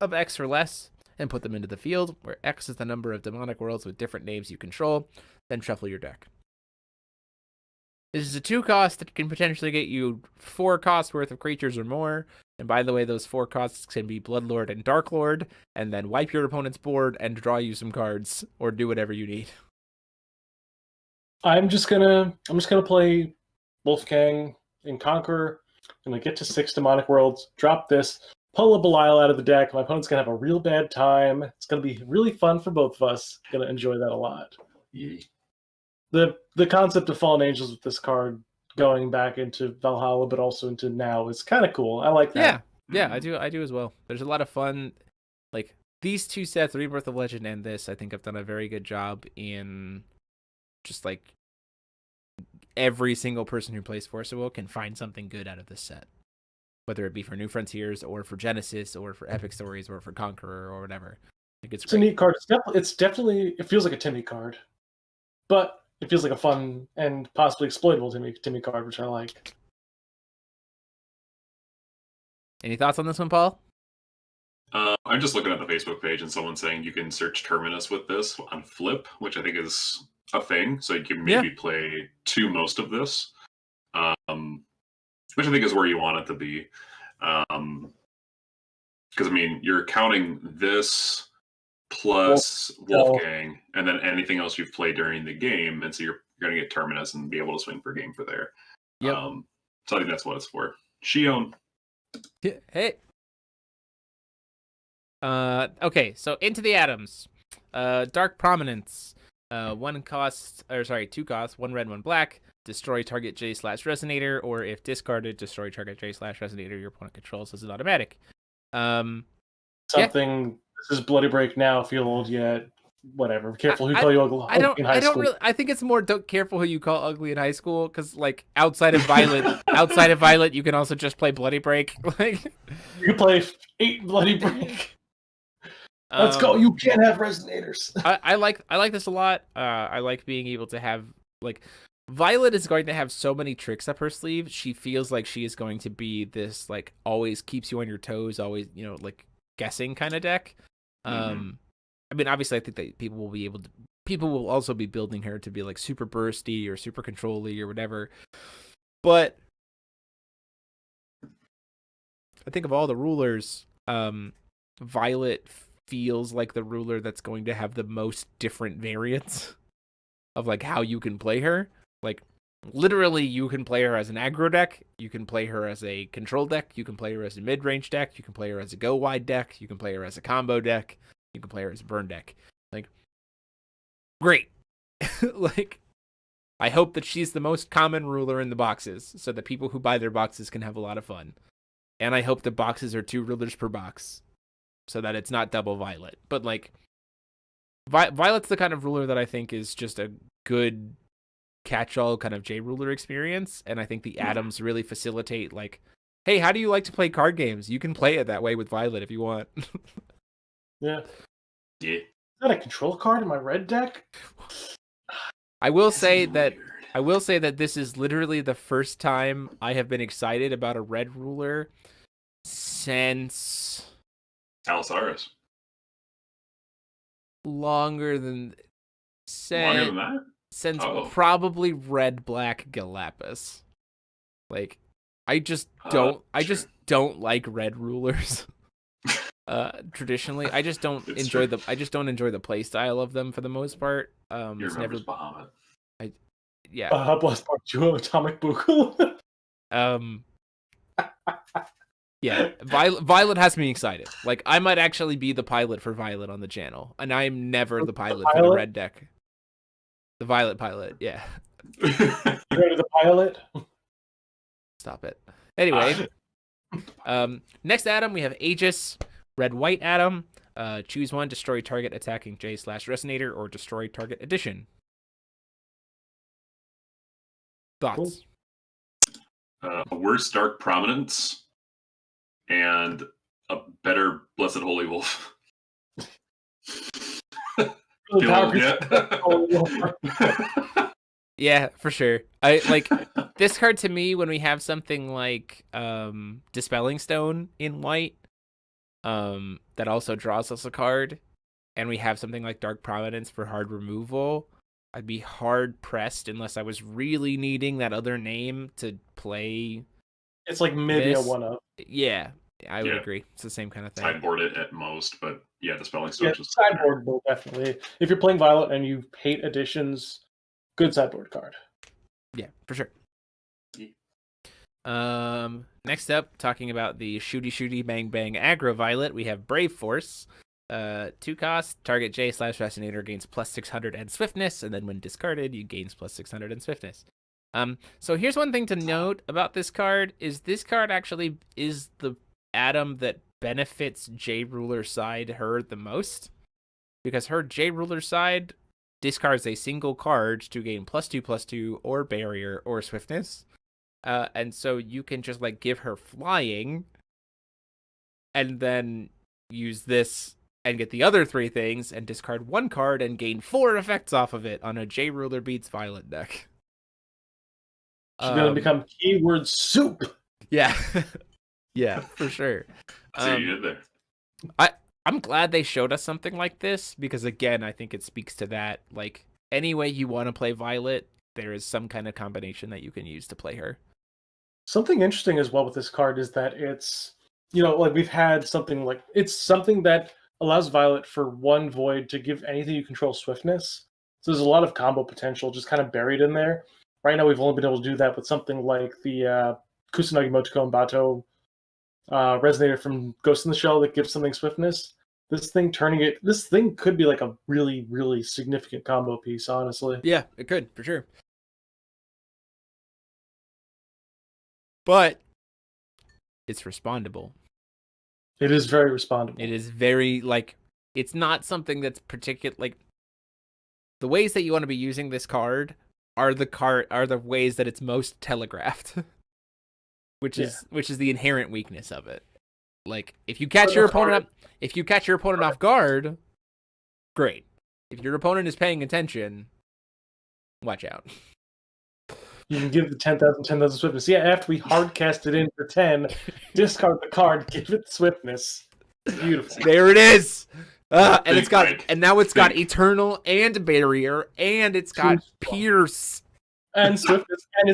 of X or less, and put them into the field, where X is the number of demonic worlds with different names you control. Then shuffle your deck. This is a 2 cost that can potentially get you 4 costs worth of creatures or more. And by the way, those 4 costs can be Bloodlord and Darklord, and then wipe your opponent's board and draw you some cards, or do whatever you need. I'm just gonna play Wolfgang and Conqueror. I'm gonna get to 6 demonic worlds, drop this, pull a Belial out of the deck. My opponent's gonna have a real bad time. It's gonna be really fun for both of us. Gonna enjoy that a lot. Yeah. The concept of Fallen Angels with this card going back into Valhalla, but also into now is kind of cool. I like that. Yeah, I do as well. There's a lot of fun. Like these 2 sets, Rebirth of Legend and this, I think have done a very good job in just like every single person who plays Force of Will can find something good out of this set, whether it be for New Frontiers or for Genesis or for Epic Stories or for Conqueror or whatever. Like it's a neat card. It's definitely it feels like a Timmy card, but it feels like a fun and possibly exploitable Timmy card, which I like. Any thoughts on this one, Paul? I'm just looking at the Facebook page and someone's saying you can search Terminus with this on Flip, which I think is a thing. So you can maybe play 2 most of this, which I think is where you want it to be. Because, I mean, you're counting this plus Wolfgang, and then anything else you've played during the game, and so you're going to get Terminus and be able to swing for game for there. Yep. So I think that's what it's for. Shion. Hey. Okay, so Into the Atoms. Dark Prominence. 2 costs, 1 red, 1 black. Destroy target J/Resonator, or if discarded, destroy target J/Resonator your opponent controls as an automatic. This is Bloody Break now. Feel old yet? Whatever. Careful who call you ugly in high school. I think it's more careful who you call ugly in high school, because like outside of Violet, you can also just play Bloody Break. Like you can play 8 Bloody Break. Let's go. You can't have resonators. I like this a lot. I like being able to have like Violet is going to have so many tricks up her sleeve. She feels like she is going to be this like always keeps you on your toes, always like guessing kind of deck. I mean, obviously, I think that people will be able to people will also be building her to be like super bursty or super control-y or whatever. But I think of all the rulers, Violet feels like the ruler that's going to have the most different variants of like how you can play her. Like literally you can play her as an aggro deck, you can play her as a control deck, you can play her as a mid-range deck, you can play her as a go wide deck, you can play her as a combo deck, you can play her as a burn deck. Like great. Like I hope that she's the most common ruler in the boxes so that people who buy their boxes can have a lot of fun. And I hope the boxes are 2 rulers per box so that it's not double Violet. But like Violet's the kind of ruler that I think is just a good catch-all kind of J-ruler experience, and I think the atoms really facilitate like, hey, how do you like to play card games? You can play it that way with Violet if you want. Yeah. Yeah. Is that a control card in my red deck? I will say that this is literally the first time I have been excited about a red ruler since Allosaurus. longer than That? since Uh-oh. probably red black Galapagos. Like I just don't don't like red rulers. Traditionally, I just don't enjoy the play style of them for the most part. It's never Bahamut. Yeah. Blast Part 2 Atomic Bugle. Yeah, Violet has me excited. Like I might actually be the pilot for Violet on the channel, and I'm never the pilot for the red deck. The Violet pilot, yeah. You ready to pilot? Stop it. Anyway, next Atom we have Aegis, red-white Atom. Choose one, destroy target attacking J/Resonator, or destroy target addition. Thoughts? Cool. Worse Dark Prominence and a better Blessed Holy Wolf. Yeah, for sure. I like this card to me when we have something like Dispelling Stone in white that also draws us a card, and we have something like Dark Prominence for hard removal. I'd be hard pressed unless I was really needing that other name to play. It's like maybe a 1-up. Yeah, I would agree. It's the same kind of thing. Sideboard it at most, but yeah, the Spelling Stone. Yeah, sideboard will definitely. If you're playing Violet and you hate additions, good sideboard card. Yeah, for sure. Next up, talking about the shooty bang bang aggro Violet, we have Brave Force. 2 cost, target J/Resonator gains +600 and swiftness, and then when discarded, you gains +600 and swiftness. So here's one thing to note about this card is this card actually is the Atom that benefits J-Ruler side her the most, because her J-Ruler side discards a single card to gain +2/+2 or barrier or swiftness. And so you can just like give her flying and then use this and get the other 3 things and discard 1 card and gain 4 effects off of it on a J-Ruler beats Violet deck. She's going to become keyword soup. Yeah. Yeah, for sure. See what you did there. I'm glad they showed us something like this because, again, I think it speaks to that. Like, any way you want to play Violet, there is some kind of combination that you can use to play her. Something interesting as well with this card is that it's, like we've had something like, it's something that allows Violet for 1 void to give anything you control swiftness. So there's a lot of combo potential just kind of buried in there. Right now we've only been able to do that with something like the Kusanagi Motoko and Bato Resonator from Ghost in the Shell that gives something swiftness. This thing could be like a really, really significant combo piece, honestly. Yeah, it could, for sure. But it's respondable. It is very respondable. It is very, like, it's not something that's particular, like, the ways that you want to be using this card are the ways that it's most telegraphed. which is the inherent weakness of it. Like, if you catch your opponent off guard, great. If your opponent is paying attention, watch out. You can give the 10,000 swiftness. Yeah, after we hard cast it in for 10, discard the card, give it swiftness. Beautiful. There it is. And it's got, like, and now it's got think. Eternal and Barrier, and it's got Pierce. And Swiftness, and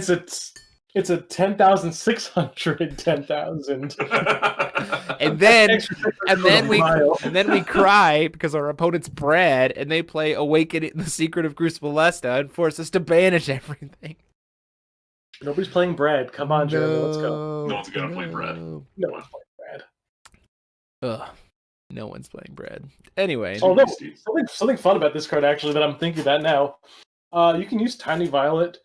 it's a 10,600 10,000. And then Mile. we cry because our opponent's Brad, and they play Awaken the Secret of Crucible Lesta and force us to banish everything. Nobody's playing Brad. Come on, Jeremy, let's go. No one's gonna play Brad. No one's playing Brad. Ugh. No one's playing Brad. Anyway. Oh, no, something fun about this card, actually, that I'm thinking about now. You can use Tiny Violet,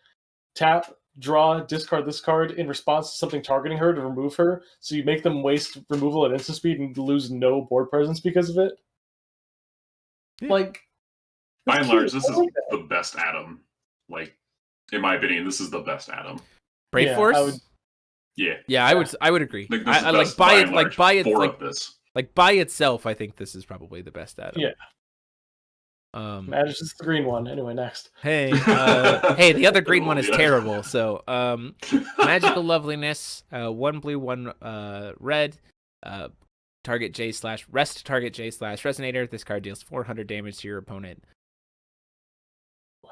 tap, draw, discard this card in response to something targeting her to remove her, so you make them waste removal at instant speed and lose no board presence because of it. Yeah. Like, by and cute. large, this I is like that. the best Atom. Like, in my opinion, this is the best Atom. Brave Yeah, Force? I would- Yeah, I would agree. Like, this is I best like by and large. Four of this. like by itself, I think this is probably the best Atom. Yeah. It's just the green one. Anyway, next. Hey, hey, the other green one is terrible. So, Magical Loveliness, 1 blue, 1 red, target J/rest target J/resonator. This card deals 400 damage to your opponent.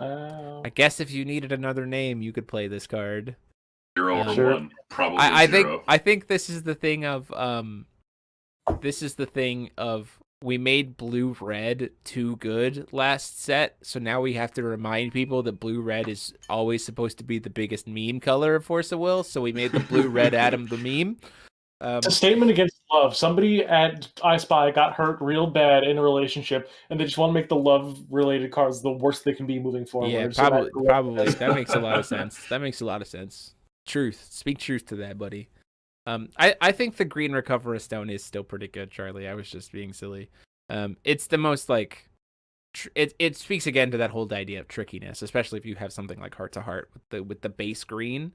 Wow. I guess if you needed another name, you could play this card. 0 or Sure. 1. Probably I 0. think this is the thing of we made blue-red too good last set, so now we have to remind people that blue-red is always supposed to be the biggest meme color of Force of Will, so we made the blue-red Atom the meme. It's a statement against love. Somebody at I Spy got hurt real bad in a relationship, and they just want to make the love-related cards the worst they can be moving forward. Yeah, So probably. That makes a lot of sense. That makes a lot of sense. Truth. Speak truth to that, buddy. I think the green Recoverer Stone is still pretty good, Charlie. I was just being silly. It's the most like it speaks again to that whole idea of trickiness, especially if you have something like Heart to Heart with the base green.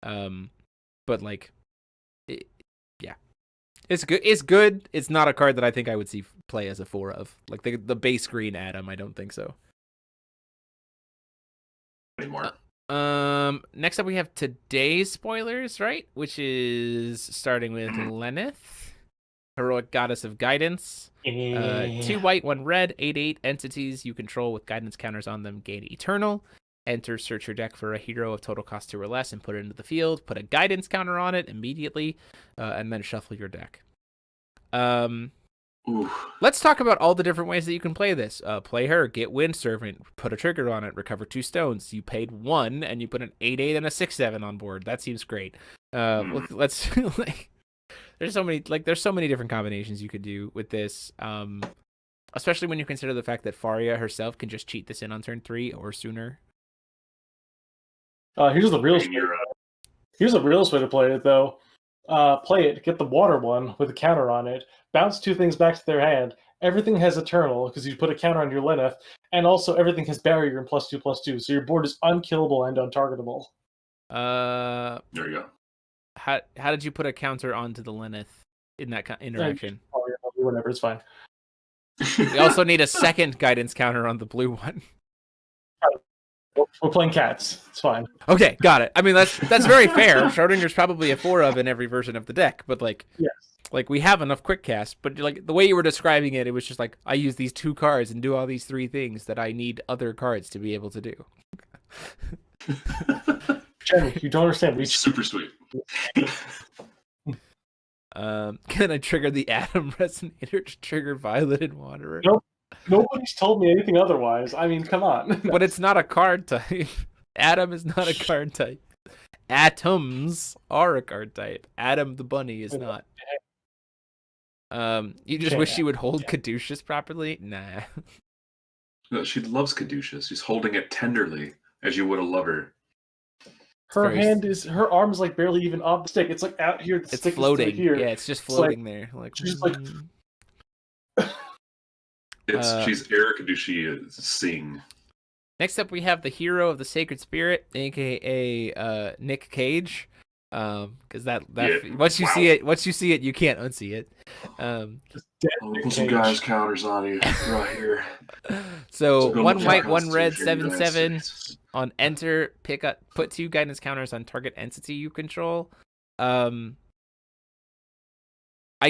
But like, yeah, it's good. It's good. It's not a card that I think I would see play as a 4 of. Like the base green Atom, I don't think so. Anymore. Next up we have today's spoilers, right? Which is starting with Lenneth, Heroic Goddess of Guidance. 2 white, 1 red, 8/8 entities you control with guidance counters on them gain Eternal. Enter, search your deck for a hero of total cost 2 or less and put it into the field. Put a guidance counter on it immediately, and then shuffle your deck. Let's talk about all the different ways that you can play this. Play her, get Wind Servant, put a trigger on it, recover 2 stones. You paid 1, and you put an 8/8 and a 6/7 on board. That seems great. Let's like, there's so many different combinations you could do with this. Especially when you consider the fact that Faria herself can just cheat this in on turn 3 or sooner. Here's the realest way to play it, though. Play it, get the water one with a counter on it, bounce 2 things back to their hand. Everything has Eternal because you put a counter on your Lenneth, and also everything has Barrier and +2/+2, so your board is unkillable and untargetable. There you go. How did you put a counter onto the Lenneth in that interaction? Whatever, it's fine. We also need a second guidance counter on the blue one. We're playing cats. It's fine. Okay, got it. I mean, that's very fair. Schrodinger's probably a 4 of in every version of the deck, but like, yes. Like we have enough quick cast, but like the way you were describing it, it was just like I use these 2 cards and do all these 3 things that I need other cards to be able to do. Jeremy, you don't understand. It's super sweet. Can I trigger the Atom Resonator to trigger Violet and Wanderer? Nope. Nobody's told me anything otherwise. I mean, come on. But it's not a card type. Atom is not a card type. Atoms are a card type. Atom the bunny is not. You just wish you would hold Caduceus properly? Nah. No, she loves Caduceus. She's holding it tenderly, as you would a lover. Her arm is like barely even off the stick. It's like out here. It's floating. Here. Yeah, it's just floating there. Like she's like. She's Eric Caduceus sing. Next up, we have the hero of the Sacred Spirit, aka Nick Cage. Because once you see it, you can't unsee it. Put some guys counters on you right here. So 1 white, 1 red, 7/7 on enter. Put 2 guidance counters on target entity you control. I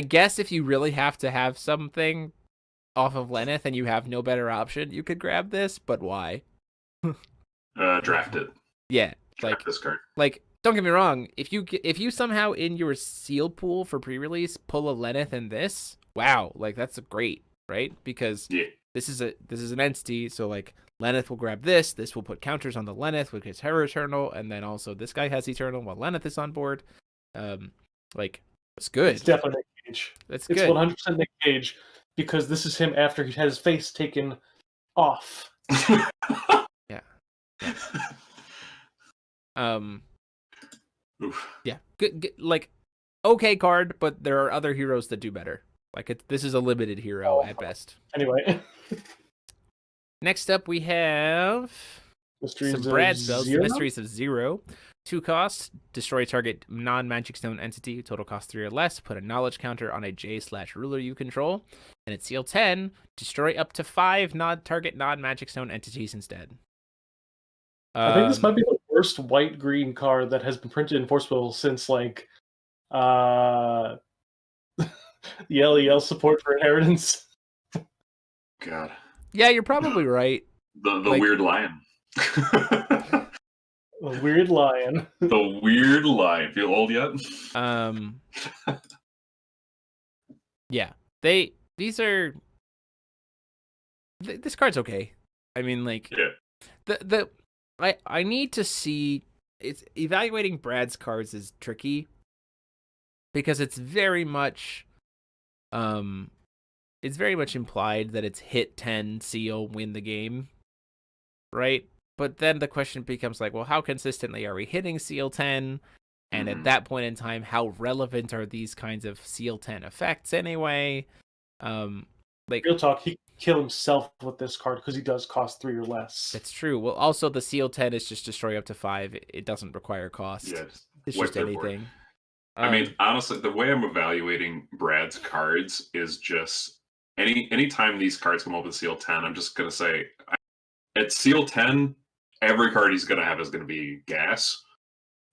guess if you really have to have something, off of Lenneth and you have no better option, you could grab this, but why? Draft it. Yeah, Draft this card. like don't get me wrong, if you somehow in your seal pool for pre-release pull a Lenneth and this, wow, like that's great, right? Because this is an entity, so like Lenneth will grab this will put counters on the Lenneth, which is her Eternal, and then also this guy has Eternal while Lenneth is on board. Like it's good. It's definitely Nick Cage. It's good. It's 100% Nick Cage because this is him after he had his face taken off. Yeah. Oof. Yeah. Good, like okay card, but there are other heroes that do better. Like this is a limited hero at best. Anyway. Next up, we have Mysteries some Brad of spells. Zero? The Mysteries of Zero. 2 costs. Destroy target non-magic stone entity. Total cost 3 or less. Put a knowledge counter on a J/ruler you control. And it's seal 10. Destroy up to 5 target non-magic stone entities instead. I think this might be the worst white-green card that has been printed in Force Bill since, like, the LEL support for Inheritance. God. Yeah, you're probably right. The weird lion. The weird lion. The weird lion. Feel old yet? Yeah. These are this card's okay. I mean, like, yeah. I need to see. It's evaluating Brad's cards is tricky because it's very much implied that it's hit 10 seal win the game, right? But then the question becomes like, well, how consistently are we hitting seal 10? And at that point in time, how relevant are these kinds of seal 10 effects anyway? Like real talk, he can kill himself with this card because he does cost 3 or less. That's true. Well, also the seal 10 is just destroy up to 5. It doesn't require cost. Yeah, it's just anything. I mean, honestly, the way I'm evaluating Brad's cards is just anytime these cards come up with seal 10, I'm just gonna say at seal 10, every card he's gonna have is gonna be gas.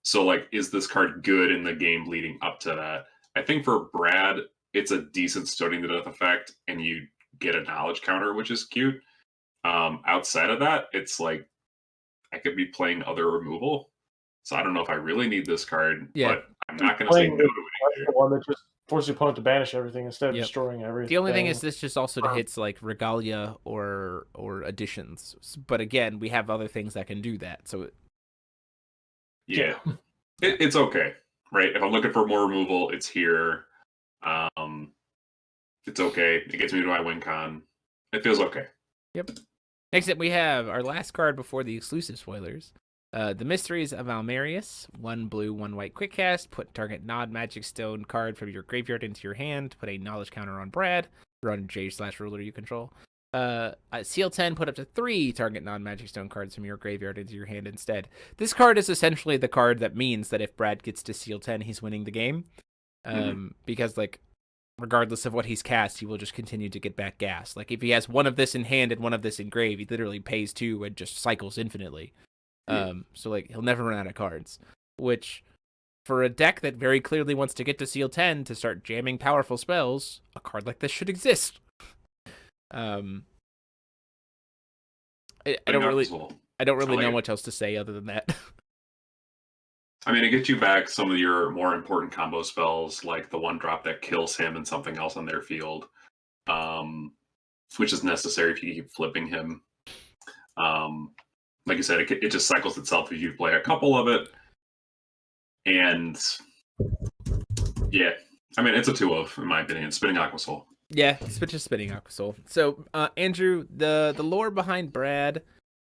So like, is this card good in the game leading up to that? I think for Brad, it's a decent stoning to death effect, and you get a knowledge counter, which is cute. Outside of that, it's like I could be playing other removal. So I don't know if I really need this card, but I'm not going to say no to it. The one that just forces your opponent to banish everything instead of destroying everything. The only thing is this just also hits like Regalia or additions. But again, we have other things that can do that. So yeah, it's okay, right? If I'm looking for more removal, it's here. It's okay. It gets me to my win con. It feels okay. Yep. Next up, we have our last card before the exclusive spoilers. The Mysteries of Almerius. 1 blue, 1 white quick cast. Put target non-magic stone card from your graveyard into your hand. Put a knowledge counter on Brad. Run J/ruler you control. Seal 10, put up to 3 target non-magic stone cards from your graveyard into your hand instead. This card is essentially the card that means that if Brad gets to Seal 10, he's winning the game. Because, like, regardless of what he's cast, he will just continue to get back gas. Like, if he has one of this in hand and one of this in grave, he literally pays 2 and just cycles infinitely. So, like, he'll never run out of cards. Which, for a deck that very clearly wants to get to Seal 10 to start jamming powerful spells, a card like this should exist. I don't really know much else to say other than that. I mean, it gets you back some of your more important combo spells, like the 1-drop that kills him and something else on their field, which is necessary if you keep flipping him. Like you said, it just cycles itself if you play a couple of it. And yeah, I mean, it's a 2-of, in my opinion. Spinning Aqua Soul. Yeah, it's just Spinning Aqua Soul. So, Andrew, the lore behind Brad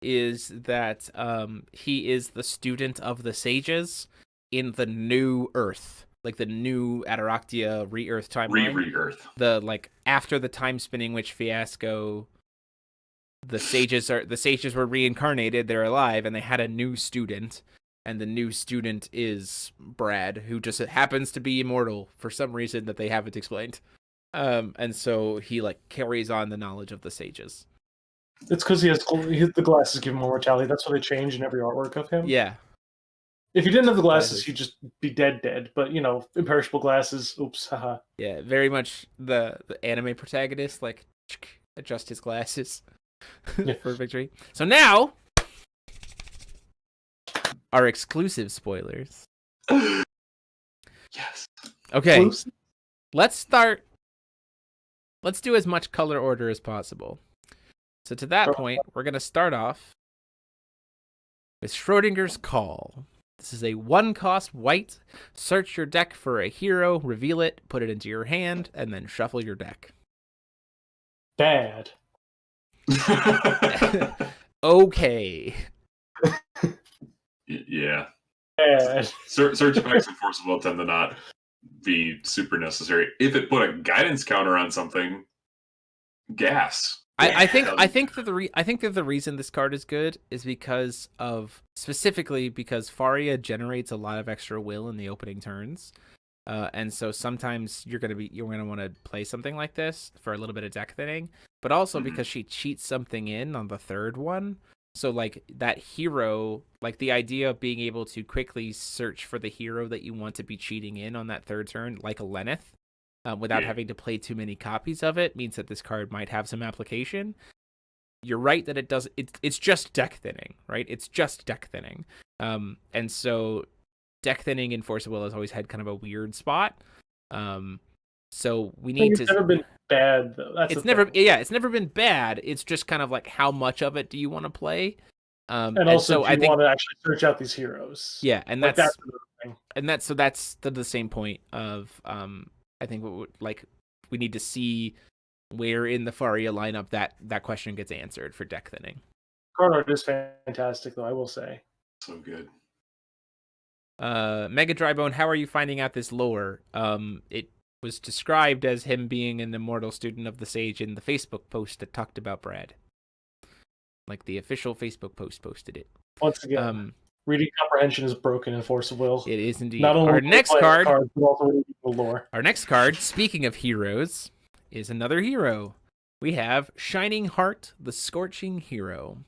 is that he is the student of the sages in the new Earth, like the new Ataraktia Re-Earth timeline. Re-Earth. The like after the time spinning witch fiasco, the sages were reincarnated. They're alive, and they had a new student, and the new student is Brad, who just happens to be immortal for some reason that they haven't explained. And so he like carries on the knowledge of the sages. It's because the glasses give him more mortality. That's what they change in every artwork of him. Yeah. If he didn't have the glasses, he'd just be dead. But, you know, imperishable glasses, oops, haha. Yeah, very much the anime protagonist, like, adjust his glasses Yeah. for victory. So now, our exclusive spoilers. Yes. Okay, Close. let's start. Let's do as much color order as possible. So to that point, we're going to start off with Schrodinger's Call. This is a 1-cost white. Search your deck for a hero, reveal it, put it into your hand, and then shuffle your deck. Bad. Okay. Yeah. Bad. Search effects and Force of Will tend to not be super necessary. If it put a guidance counter on something, gas. I think that the reason this card is good is because Faria generates a lot of extra will in the opening turns, and so sometimes you're gonna want to play something like this for a little bit of deck thinning, but also because she cheats something in on the third one. So like that hero, like the idea of being able to quickly search for the hero that you want to be cheating in on that third turn, like a Lenneth. Without having to play too many copies of it, means that this card might have some application. You're right that it's just deck thinning, right? It's just deck thinning. And so deck thinning in Force of Will has always had kind of a weird spot. So we need to. It's never been bad though. It's never been bad. It's just kind of like how much of it do you want to play? And also, so do you want to actually search out these heroes? Yeah, and like that's thing. And that's the same point of I think we need to see where in the Faria lineup that question gets answered for deck thinning. Card art is fantastic, though, I will say. So good. Mega Drybone, how are you finding out this lore? It was described as him being an immortal student of the Sage in the Facebook post that talked about Brad. Like the official Facebook post posted it. Once again, reading comprehension is broken in Force of Will. It is indeed. Not only Our next card, but also reading the lore. Our next card, speaking of heroes, is another hero. We have Shining Heart, the Scorching Hero.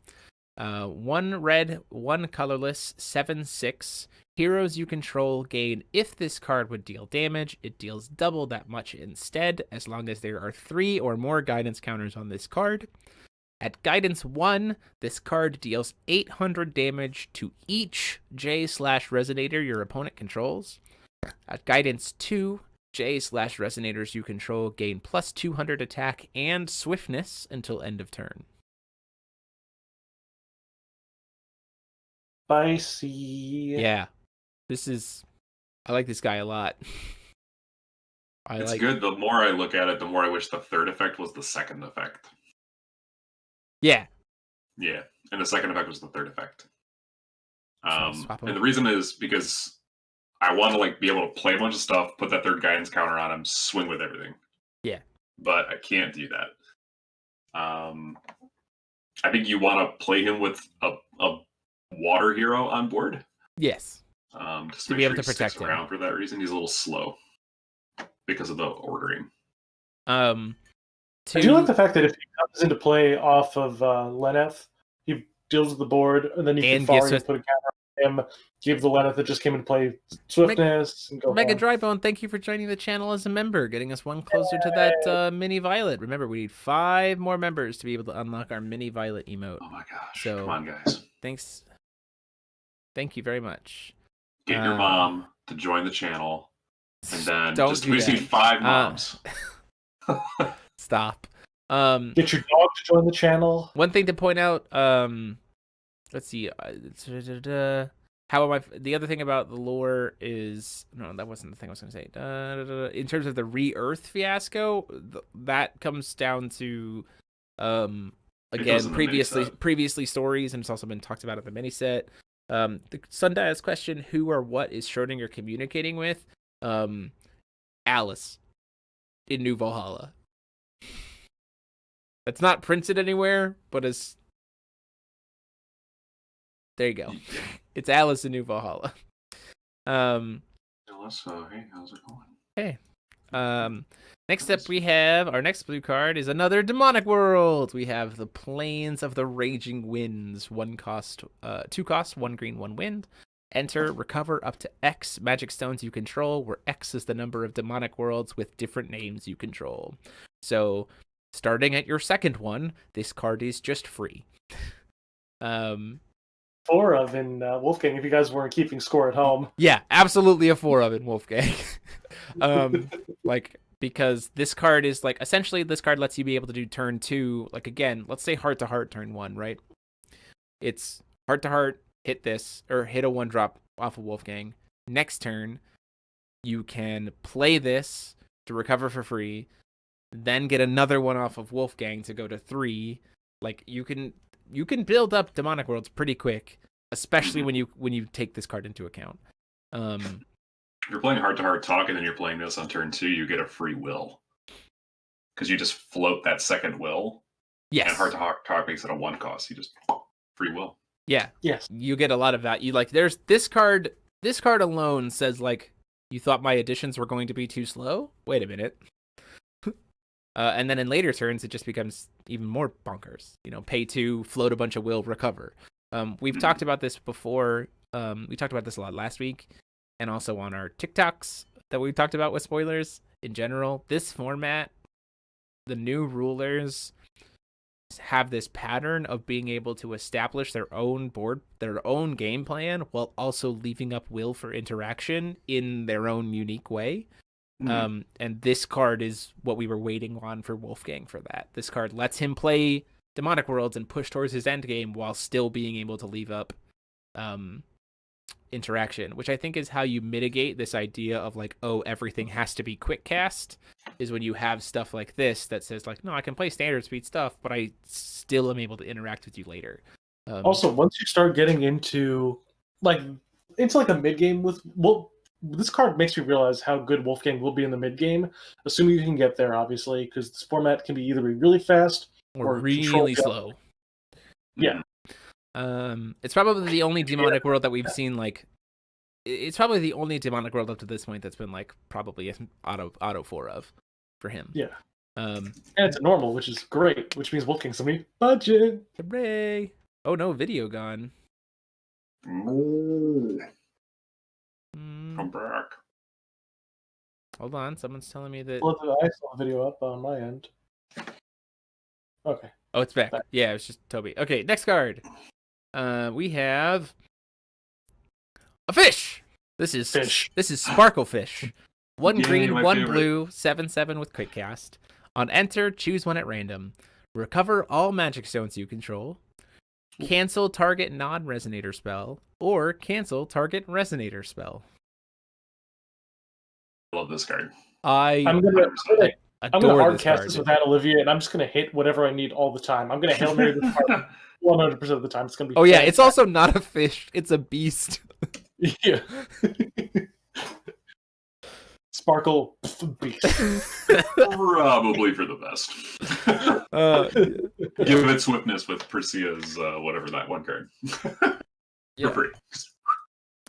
1 red, 1 colorless, 7/6. Heroes you control gain, if this card would deal damage, it deals double that much instead, as long as there are 3 or more guidance counters on this card. At Guidance 1, this card deals 800 damage to each J/Resonator your opponent controls. At Guidance 2, J/Resonators you control gain plus 200 attack and swiftness until end of turn. Spicy. Yeah. I like this guy a lot. It's good. The more I look at it, the more I wish the third effect was the second effect. Yeah. Yeah. And the second effect was the third effect. And swap the them. reason is because I want to be able to play a bunch of stuff, put that third guidance counter on him, swing with everything. Yeah. But I can't do that. I think you want to play him with a water hero on board. Yes. Just To be able to protect him. Around for that reason, he's a little slow because of the ordering. I do like the fact that if he comes into play off of Lenneth, he deals with the board, and then you can put a counter on him, give the Lenneth that just came into play swiftness, and go Mega Drybone, thank you for joining the channel as a member, getting us one closer to that mini Violet. Remember, we need 5 more members to be able to unlock our mini Violet emote. Oh my gosh. So, come on, guys. Thanks. Thank you very much. Get your mom to join the channel, and then we just need 5 moms. Stop. Get your dog to join the channel. One thing to point out, let's see. The other thing about the lore is, no, that wasn't the thing I was going to say. In terms of the Re-Earth fiasco, that comes down to, again, previously stories, and it's also been talked about at the mini set. The Sundial's question, who or what is Schrodinger communicating with? Alice in New Valhalla. That's not printed anywhere, but there you go. It's Alice in New Valhalla. Alice, hey, how's it going? Hey. Next up we have, our next blue card is another demonic world. We have the Plains of the Raging Winds. 2 cost, 1 green, 1 wind. Enter, recover up to X magic stones you control, where X is the number of demonic worlds with different names you control. So starting at your second one, this card is just free. 4 of in Wolfgang, if you guys weren't keeping score at home. Yeah, absolutely a 4 of in Wolfgang. Like, because this card is like, essentially this card lets you be able to do turn 2, like again, let's say heart to heart turn 1, right? It's heart to heart, hit this, or hit a 1-drop off of Wolfgang. Next turn, you can play this to recover for free, then get another one off of Wolfgang to go to 3. Like, you can build up demonic worlds pretty quick, especially when you take this card into account. If you're playing Heart to Heart Talk and then you're playing this on turn 2, you get a free will. Because you just float that second will. Yes. And Heart to Heart Talk makes it a 1 cost. You just free will. Yeah. Yes. You get a lot of that. You like, there's this card alone says like, you thought my additions were going to be too slow? Wait a minute. And then in later turns, it just becomes even more bonkers. You know, pay 2, float a bunch of will, recover. We've talked about this before. We talked about this a lot last week, and also on our TikToks that we talked about with spoilers. In general, this format, the new rulers have this pattern of being able to establish their own game plan while also leaving up will for interaction in their own unique way. And this card is what we were waiting on for Wolfgang for that. This card lets him play Demonic Worlds and push towards his end game while still being able to leave up interaction, which I think is how you mitigate this idea of like, oh, everything has to be quick cast, is when you have stuff like this that says like, no, I can play standard speed stuff, but I still am able to interact with you later. Also, once you start getting into a mid game with this card makes me realize how good Wolfgang will be in the mid game, assuming you can get there, obviously, because this format can be either really fast or really slow. Yeah. It's probably the only demonic world that we've seen, like, it's probably the only demonic world up to this point that's been like probably an auto 4 of for him. Yeah. And it's a normal, which is great, which means Wolfgang's gonna be budget. Hooray! Oh no, video gone. Come back. Hold on, someone's telling me that. Well, I saw a video up on my end. Okay. Oh, it's back. Yeah, it was just Toby. Okay, next card. We have a fish. This is Fish. This is Sparkle Fish. 1 Yay, green, my 1 favorite. blue, 7/7 with quick cast. On enter, choose one at random. Recover all magic stones you control. Cancel target non-resonator spell, or cancel target resonator spell. I love this card. I'm gonna adore hard this cast card. this without Olivia, and I'm just gonna hit whatever I need all the time. I'm gonna Hail Mary this card 100% of the time. It's gonna be. Oh yeah, it's also not a fish; it's a beast. Yeah. Sparkle beast. Probably for the best. Give it swiftness with Persea's whatever that one card. Yeah. For free.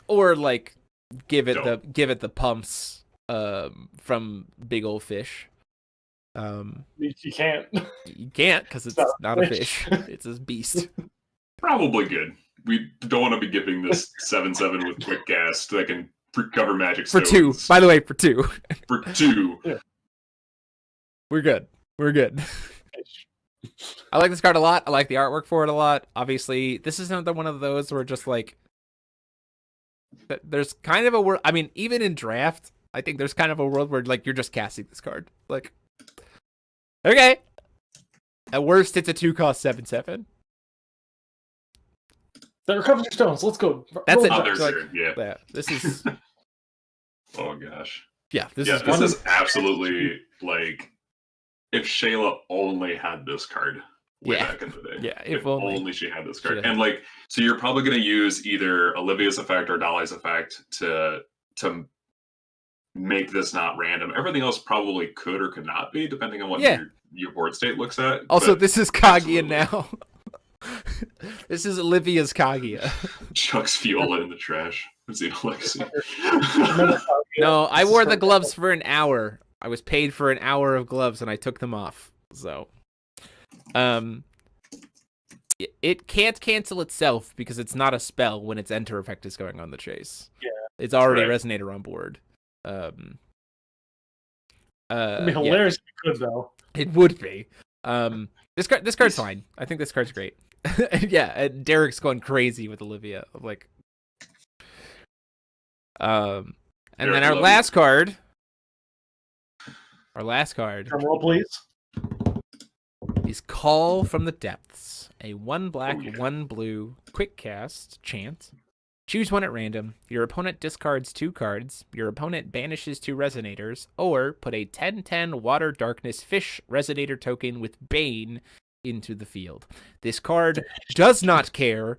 Or like give it Dope. the pumps from Big Ol' Fish. You can't. You can't because it's not a fish. It's a beast. Probably good. We don't want to be giving this 7/7 with quick cast that can recover magic For stones. 2. By the way, for 2. For 2. Yeah. We're good. I like this card a lot. I like the artwork for it a lot. Obviously, this is another one of those where just like there's kind of a world. I mean, even in draft, I think there's kind of a world where like you're just casting this card. Like, okay, at worst, it's a 2-cost 7/7. That recovers your stones. Let's go. That's Roll it. Oh, dice. there's like- her. Yeah. Yeah, this is Oh gosh. this Yeah, is this one. is absolutely like if Shayla only had this card way Yeah. back in the day. Yeah, If only she had this card. had And like, so you're probably going to use either Olivia's effect or Dolly's effect to make this not random. Everything else probably could or could not be, depending on what Yeah. your board state looks at. Also, but this is Kaguya absolutely. now. This is Olivia's Kaguya. Chucks Viola in the trash. Xenolexy. Remember how- No, I wore the gloves for an hour. I was paid for an hour of gloves, and I took them off. So, it can't cancel itself because it's not a spell when its enter effect is going on the chase. Yeah. It's already Right. Resonator on board. It'd be hilarious if you could, though. It would be. This card's fine. I think this card's great. Yeah, and Derek's going crazy with Olivia. Like, and Derek, then our love last card. Our last card Drum roll, please. is Call from the Depths. A 1 black, Oh, yeah. 1 blue, quick cast, chant. Choose one at random. Your opponent discards 2 cards. Your opponent banishes 2 resonators. Or put a 10/10 Water Darkness Fish resonator token with Bane into the field. This card does not care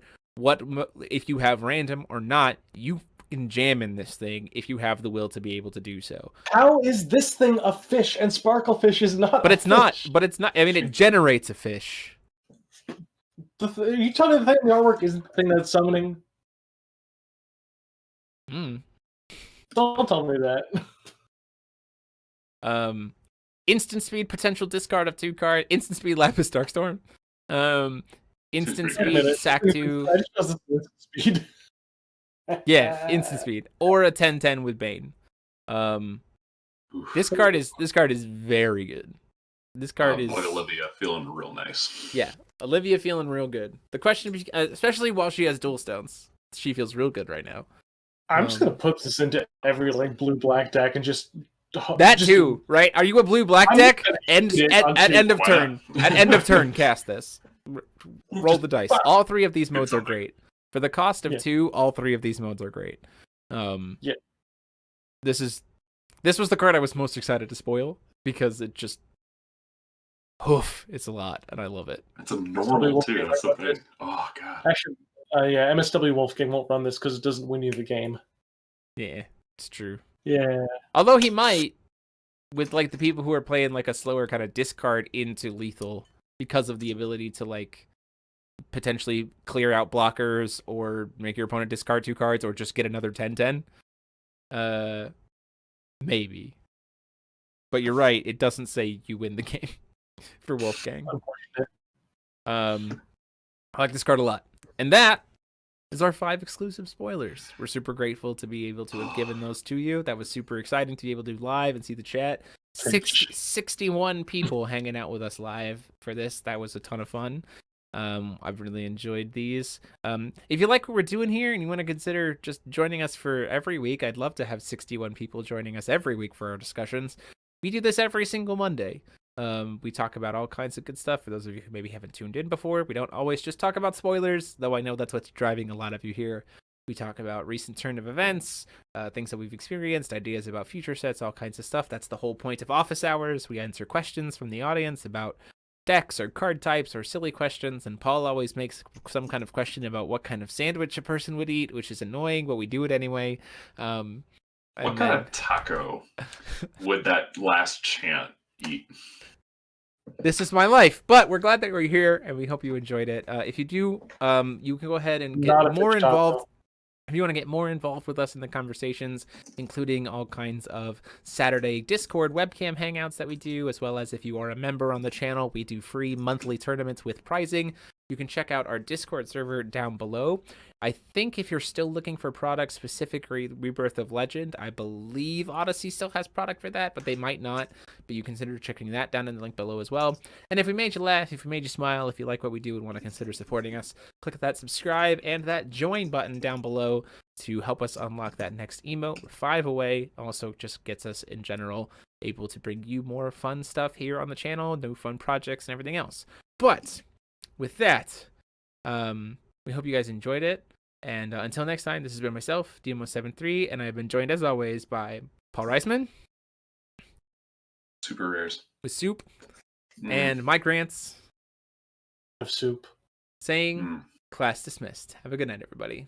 if you have random or not. You can jam in this thing if you have the will to be able to do so. How is this thing a fish and Sparklefish is not? But a it's not. fish? But it's not. I mean, it generates a fish. You tell me the thing in the artwork isn't the thing that's summoning. Hmm. Don't tell me that. Instant speed potential discard of 2 cards. Instant speed Lapis Darkstorm. Instant Wait a speed sack 2. I just doesn't speed. Yeah, instant speed or a 10/10 with Bane. This card is very good. This card is Boy, Olivia feeling real nice. yeah. Olivia feeling real good. The question, especially while she has dual stones, she feels real good right now. I'm just gonna put this into every like blue-black deck and just That too, right? Are you a blue black I'm deck? gonna End hit it at on end of Why turn. not? At end of turn, cast this. Roll the dice. Fuck. All 3 of these modes are something. great. For the cost of Yeah. 2, all 3 of these modes are great. Yeah. This was the card I was most excited to spoil because it just it's a lot and I love it. It's a normal too. That's the thing. Oh god. Actually, yeah, MSW Wolfgang won't run this because it doesn't win you the game. Yeah, it's true. Yeah, Although he might, with like the people who are playing like a slower kind of discard into lethal because of the ability to like potentially clear out blockers or make your opponent discard 2 cards or just get another 10/10. Maybe. But you're right, it doesn't say you win the game for Wolfgang. unfortunate. I like this card a lot. And that is our 5 exclusive spoilers. We're super grateful to be able to have given those to you. That was super exciting to be able to do live and see the chat. 61 people hanging out with us live for this. That was a ton of fun. I've really enjoyed these. If you like what we're doing here and you want to consider just joining us for every week, I'd love to have 61 people joining us every week for our discussions. We do this every single Monday. We talk about all kinds of good stuff. For those of you who maybe haven't tuned in before, we don't always just talk about spoilers, though I know that's what's driving a lot of you here. We talk about recent turn of events, things that we've experienced, ideas about future sets, all kinds of stuff. That's the whole point of office hours. We answer questions from the audience about decks or card types or silly questions, and Paul always makes some kind of question about what kind of sandwich a person would eat, which is annoying, but we do it anyway. What kind of taco would that last chant eat? This is my life, but we're glad that we're here and we hope you enjoyed it. If you do, you can go ahead and get Not a more fish taco. involved. If you want to get more involved with us in the conversations, including all kinds of Saturday Discord webcam hangouts that we do, as well as if you are a member on the channel, we do free monthly tournaments with prizing. You can check out our Discord server down below. I think if you're still looking for products, specifically Rebirth of Legend, I believe Odyssey still has product for that, but they might not. But you consider checking that down in the link below as well. And if we made you laugh, if we made you smile, if you like what we do and want to consider supporting us, click that subscribe and that join button down below to help us unlock that next emote. We're 5 away. Also just gets us in general able to bring you more fun stuff here on the channel, new fun projects and everything else. But with that, we hope you guys enjoyed it. And until next time, this has been myself, DMO73, and I've been joined as always by Paul Reisman Super rares. with Soup Mm. and Mike Rants Of soup. saying Mm. class dismissed. Have a good night, everybody.